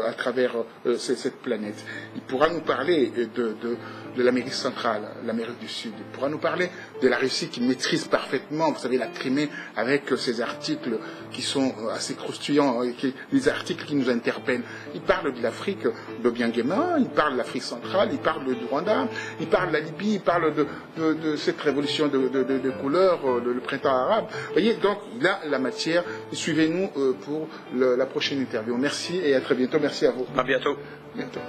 à travers cette planète. Il pourra nous parler de de l'Amérique centrale, l'Amérique du Sud. Il pourra nous parler de la Russie qu'il maîtrise parfaitement. Vous savez, la Crimée, avec ces articles qui sont assez croustillants, les articles qui nous interpellent. Il parle de l'Afrique de bien gaiement, il parle de l'Afrique centrale, il parle du Rwanda, il parle de la Libye, il parle de cette révolution de couleurs, le printemps arabe. Vous voyez, donc là, la matière. Suivez-nous pour la prochaine interview. Merci et à très bientôt. Merci à vous. À bientôt. Bientôt.